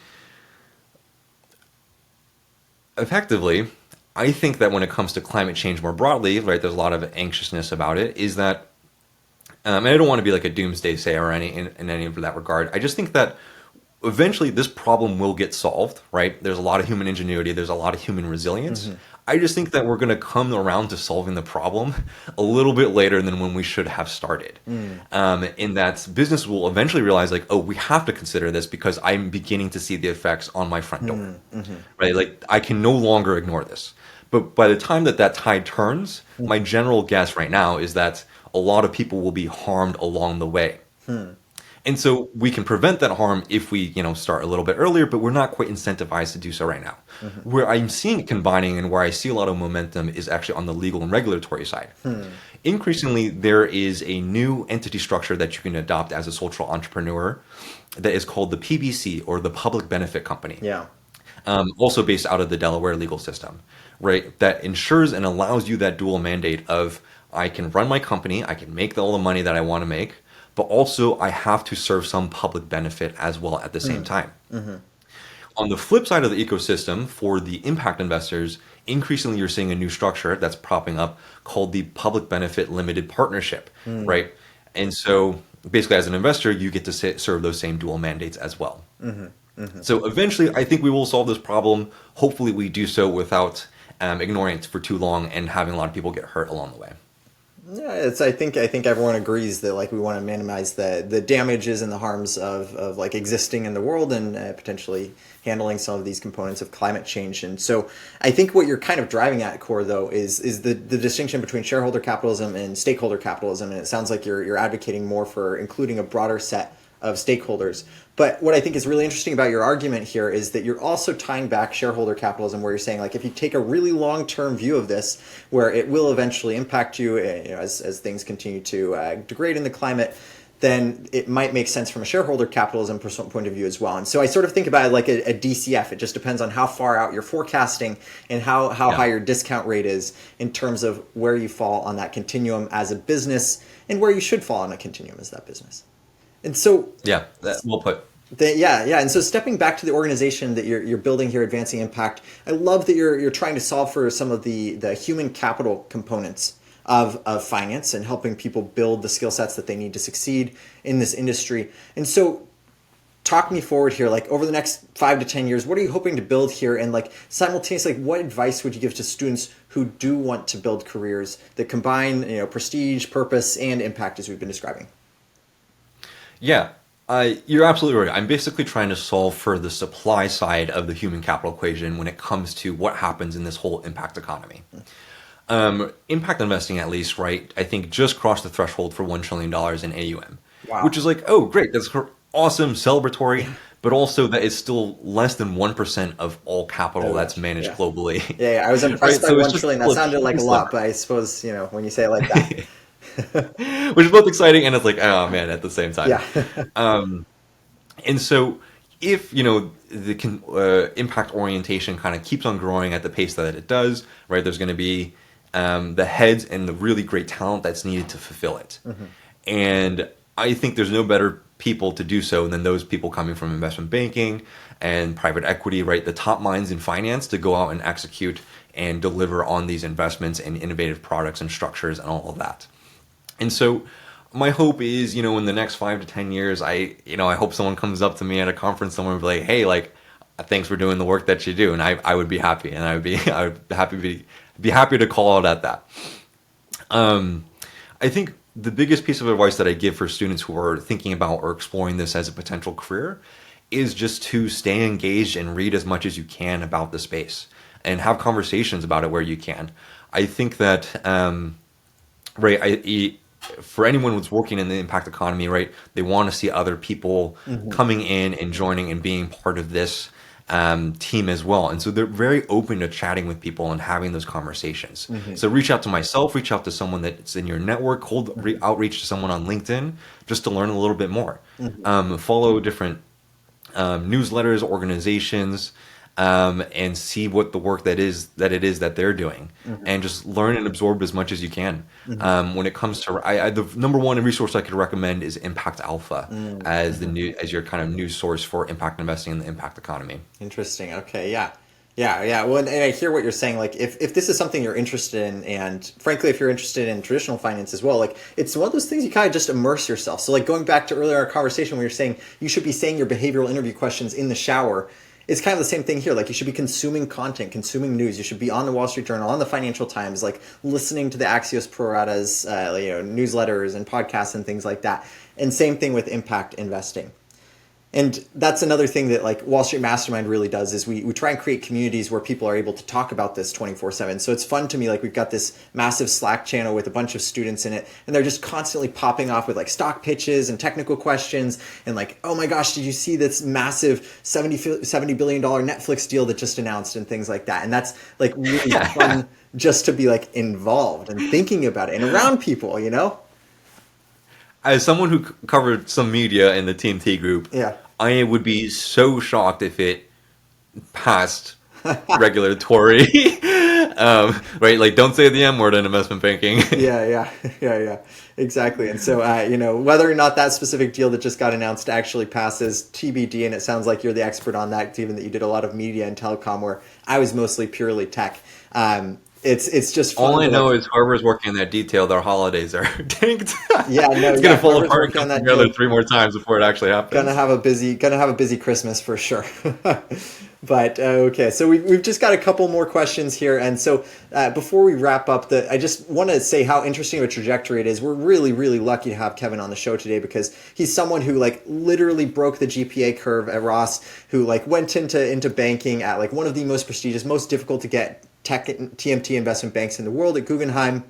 effectively, I think that when it comes to climate change more broadly, right, there's a lot of anxiousness about it, is that, and I don't want to be like a doomsday sayer or in any of that regard. I just think that eventually this problem will get solved, right? There's a lot of human ingenuity. There's a lot of human resilience. I just think that we're going to come around to solving the problem a little bit later than when we should have started. In that business will eventually realize like, oh, we have to consider this because I'm beginning to see the effects on my front door, right? Like I can no longer ignore this. But by the time that tide turns, my general guess right now is that a lot of people will be harmed along the way. And so we can prevent that harm if we, start a little bit earlier, but we're not quite incentivized to do so right now. Where I'm seeing it combining and where I see a lot of momentum is actually on the legal and regulatory side. Increasingly, there is a new entity structure that you can adopt as a social entrepreneur that is called the PBC, or the Public Benefit Company. Also based out of the Delaware legal system, right? That ensures and allows you that dual mandate of I can run my company, I can make all the money that I want to make, but also I have to serve some public benefit as well at the same time. On the flip side of the ecosystem, for the impact investors, increasingly you're seeing a new structure that's propping up called the Public Benefit Limited Partnership, right? And so basically as an investor, you get to serve those same dual mandates as well. So eventually, I think we will solve this problem. Hopefully we do so without ignoring it for too long and having a lot of people get hurt along the way. Yeah, I think everyone agrees that like we want to minimize the damages and the harms of like existing in the world and potentially handling some of these components of climate change. And so I think what you're kind of driving at, core though, is the distinction between shareholder capitalism and stakeholder capitalism. And it sounds like you're advocating more for including a broader set of stakeholders. But what I think is really interesting about your argument here is that you're also tying back shareholder capitalism, where you're saying like if you take a really long-term view of this, where it will eventually impact you, as things continue to degrade in the climate, then it might make sense from a shareholder capitalism point of view as well. And so I sort of think about it like a DCF. It just depends on how far out you're forecasting and how high your discount rate is in terms of where you fall on that continuum as a business and where you should fall on a continuum as that business. And so, yeah, that's well put. And so stepping back to the organization that you're building here, Advancing Impact, I love that you're trying to solve for some of the human capital components of finance and helping people build the skill sets that they need to succeed in this industry. And so talk me forward here, like over the next 5 to 10 years, what are you hoping to build here? And like simultaneously, like what advice would you give to students who do want to build careers that combine, prestige, purpose, and impact as we've been describing? Yeah, you're absolutely right. I'm basically trying to solve for the supply side of the human capital equation when it comes to what happens in this whole impact economy. Impact investing, at least, right? I think just crossed the threshold for $1 trillion in AUM, which Wow. is like, oh, great, that's awesome, celebratory, but also that is still less than 1% of all capital Oh that's gosh. managed Yeah. globally, Yeah, yeah. I was impressed right? by So it's 1 just trillion. That still a sounded like teeny a lot, sliver, but I suppose, when you say it like that. which is both exciting and it's like, oh man, at the same time. Yeah. And so, if the impact orientation kind of keeps on growing at the pace that it does, right? There's going to be the heads and the really great talent that's needed to fulfill it. Hmm. And I think there's no better people to do so than those people coming from investment banking and private equity, right? The top minds in finance to go out and execute and deliver on these investments and innovative products and structures and all of that. And so my hope is, in the next 5 to 10 years, I hope someone comes up to me at a conference somewhere and be like, hey, like, thanks for doing the work that you do. And I would be happy, and I would be happy to call out at that. I think the biggest piece of advice that I give for students who are thinking about or exploring this as a potential career is just to stay engaged and read as much as you can about the space and have conversations about it where you can. I think that, right, for anyone who's working in the impact economy, right, they want to see other people Hmm. coming in and joining and being part of this team as well. And so they're very open to chatting with people and having those conversations. Hmm. So reach out to myself, reach out to someone that's in your network, outreach to someone on LinkedIn just to learn a little bit more. Hmm. Follow different newsletters, organizations, and see what the work that it is that they're doing, Hmm. and just learn and absorb as much as you can. Hmm. When it comes to, the number one resource I could recommend is Impact Alpha as Hmm. as your kind of news source for impact investing in the impact economy. Interesting. Okay. Yeah. Yeah. Yeah. Well, and I hear what you're saying. Like, if this is something you're interested in, and frankly, if you're interested in traditional finance as well, like, it's one of those things you kind of just immerse yourself. So, like, going back to earlier our conversation, when you're saying you should be saying your behavioral interview questions in the shower, it's kind of the same thing here. Like, you should be consuming content, consuming news. You should be on the Wall Street Journal, on the Financial Times, like listening to the Axios Pro Ratas, newsletters and podcasts and things like that. And same thing with impact investing. And that's another thing that like Wall Street Mastermind really does is we try and create communities where people are able to talk about this 24/7. So it's fun to me. Like we've got this massive Slack channel with a bunch of students in it, and they're just constantly popping off with like stock pitches and technical questions and like, oh my gosh, did you see this massive $70 billion Netflix deal that just announced and things like that. And that's like really fun just to be like involved and thinking about it and around people. As someone who covered some media in the TMT group, Yeah. I would be so shocked if it passed regulatory. Right? Like, don't say the M word in investment banking. Yeah, yeah, yeah, exactly. And so, whether or not that specific deal that just got announced actually passes TBD, and it sounds like you're the expert on that, given that you did a lot of media and telecom, where I was mostly purely tech. It's just fun All I to know like, is whoever's working in that detail, their holidays are tanked. yeah, no, It's yeah, gonna fall whoever's apart and working on come that together deal, 3 more times before it actually happens. gonna have a busy Christmas for sure. But okay, so we've just got a couple more questions here, and so before we wrap up, I just want to say how interesting of a trajectory it is. We're really, really lucky to have Kevin on the show today because he's someone who like literally broke the GPA curve at Ross, who like went into banking at like one of the most prestigious, most difficult to get tech TMT investment banks in the world at Guggenheim.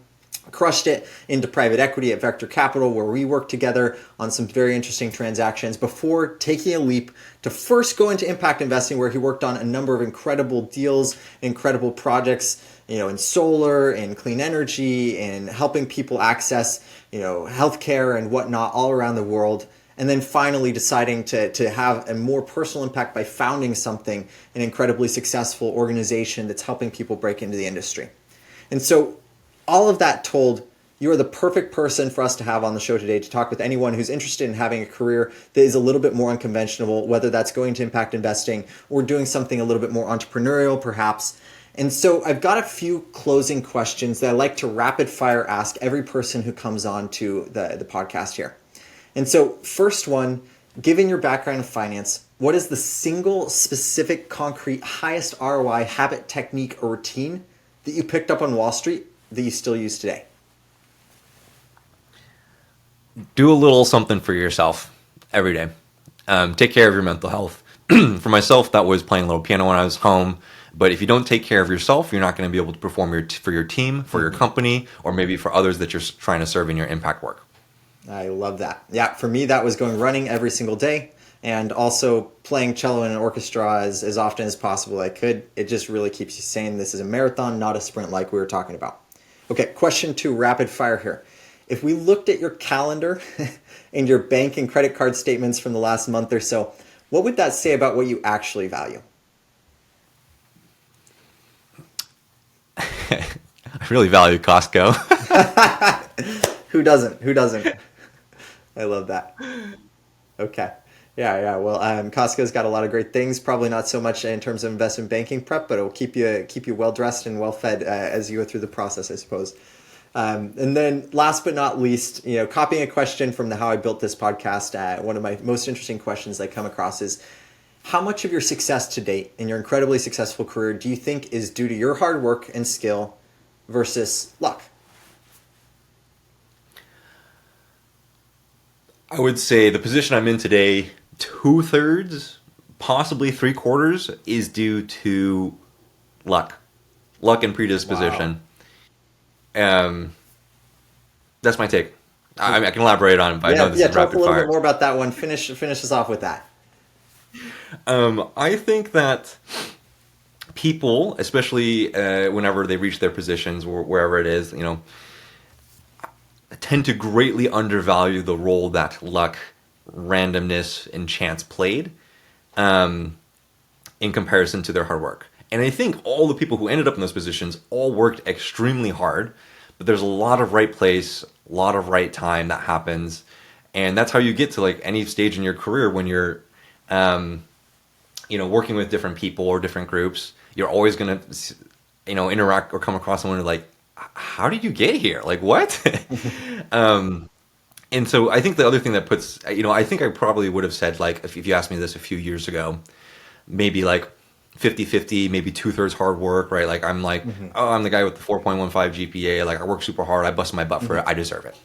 Crushed it into private equity at Vector Capital, where we worked together on some very interesting transactions before taking a leap to first go into impact investing, where he worked on a number of incredible deals, incredible projects, in solar, in clean energy, in helping people access, healthcare and whatnot all around the world. And then finally deciding to have a more personal impact by founding something, an incredibly successful organization that's helping people break into the industry. And so all of that told, you are the perfect person for us to have on the show today to talk with anyone who's interested in having a career that is a little bit more unconventional, whether that's going to impact investing or doing something a little bit more entrepreneurial, perhaps. And so I've got a few closing questions that I like to rapid fire ask every person who comes on to the podcast here. And so first one, given your background in finance, what is the single specific, concrete, highest ROI habit, technique, or routine that you picked up on Wall Street that you still use today? Do a little something for yourself every day. Take care of your mental health. For myself, that was playing a little piano when I was home, But if you don't take care of yourself, you're not going to be able to perform for your team, for your company, or maybe for others that you're trying to serve in your impact work. I love that. Yeah, for me, that was going running every single day and also playing cello in an orchestra as often as possible I could. It just really keeps you sane. This is a marathon, not a sprint like we were talking about. Okay, question 2, rapid fire here. If we looked at your calendar and your bank and credit card statements from the last month or so, what would that say about what you actually value? I really value Costco. Who doesn't? Who doesn't? I love that. Okay. Yeah. Well, Costco's got a lot of great things. Probably not so much in terms of investment banking prep, but it'll keep you well dressed and well fed as you go through the process, I suppose. And then, last but not least, copying a question from the How I Built This podcast. One of my most interesting questions I come across is, how much of your success to date in your incredibly successful career do you think is due to your hard work and skill versus luck? I would say the position I'm in today, 2/3, possibly 3/4, is due to luck and predisposition. Wow. That's my take. I can elaborate on it, but I know this is rapid fire. Talk a little bit more about that one. Finish us off with that. I think that people, especially whenever they reach their positions or wherever it is, tend to greatly undervalue the role that luck, randomness, and chance played in comparison to their hard work. And I think all the people who ended up in those positions all worked extremely hard, but there's a lot of right place, a lot of right time that happens. And that's how you get to like any stage in your career when you're working with different people or different groups. You're always going to, interact or come across someone who's like, how did you get here? Like, what? And so I think the other thing that puts, I think I probably would have said, like, if you asked me this a few years ago, maybe like 50-50, maybe 2/3 hard work, right? Like, I'm like, I'm the guy with the 4.15 GPA. Like, I work super hard. I bust my butt for it. I deserve it.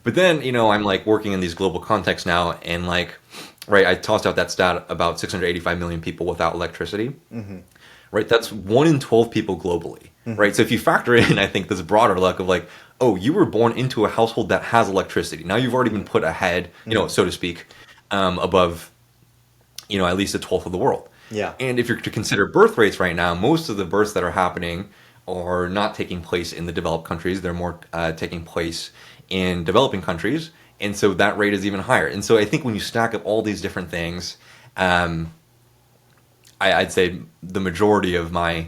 But then, I'm like working in these global contexts now. And like, right, I tossed out that stat about 685 million people without electricity. Right, that's 1 in 12 people globally, right? So if you factor in, I think, this broader luck of like, oh, you were born into a household that has electricity. Now you've already been put ahead, so to speak, above, at least a 12th of the world. Yeah. And if you're to consider birth rates right now, most of the births that are happening are not taking place in the developed countries. They're more taking place in developing countries. And so that rate is even higher. And so I think when you stack up all these different things, I'd say the majority of my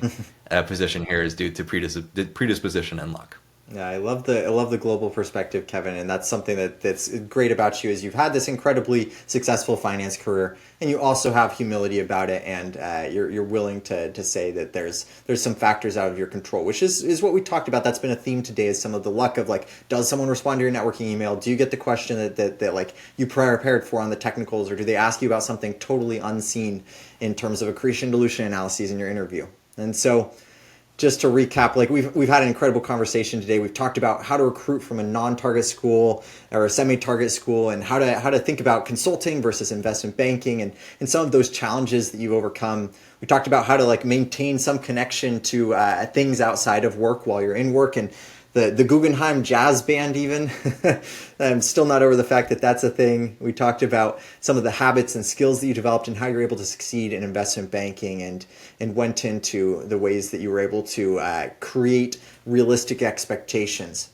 position here is due to predisposition and luck. Yeah, I love the global perspective, Kevin, and that's something that's great about you is you've had this incredibly successful finance career, and you also have humility about it, and you're willing to say that there's some factors out of your control, which is what we talked about. That's been a theme today, is some of the luck of like, does someone respond to your networking email? Do you get the question that like you prepared for on the technicals, or do they ask you about something totally unseen in terms of accretion dilution analyses in your interview? And so, just to recap, like we've had an incredible conversation today. We've talked about how to recruit from a non-target school or a semi-target school, and how to think about consulting versus investment banking, and some of those challenges that you've overcome. We talked about how to like maintain some connection to things outside of work while you're in work, and the Guggenheim jazz band even. I'm still not over the fact that that's a thing. We talked about some of the habits and skills that you developed and how you're able to succeed in investment banking, and went into the ways that you were able to create realistic expectations.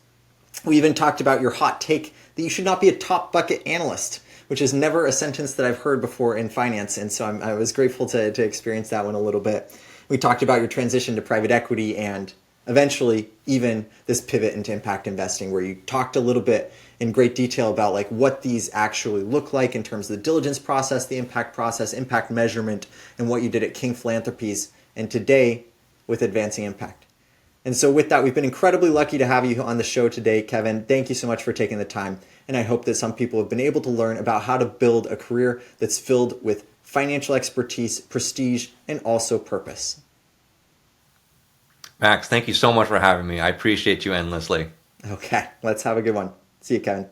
We even talked about your hot take that you should not be a top bucket analyst, which is never a sentence that I've heard before in finance. And so I was grateful to experience that one a little bit. We talked about your transition to private equity and eventually even this pivot into impact investing, where you talked a little bit in great detail about like what these actually look like in terms of the diligence process, the impact process, impact measurement, and what you did at King Philanthropies, and today with Advancing Impact. And so with that, we've been incredibly lucky to have you on the show today, Kevin. Thank you so much for taking the time. And I hope that some people have been able to learn about how to build a career that's filled with financial expertise, prestige, and also purpose. Max, thank you so much for having me. I appreciate you endlessly. Okay, let's have a good one. See you, Kevin.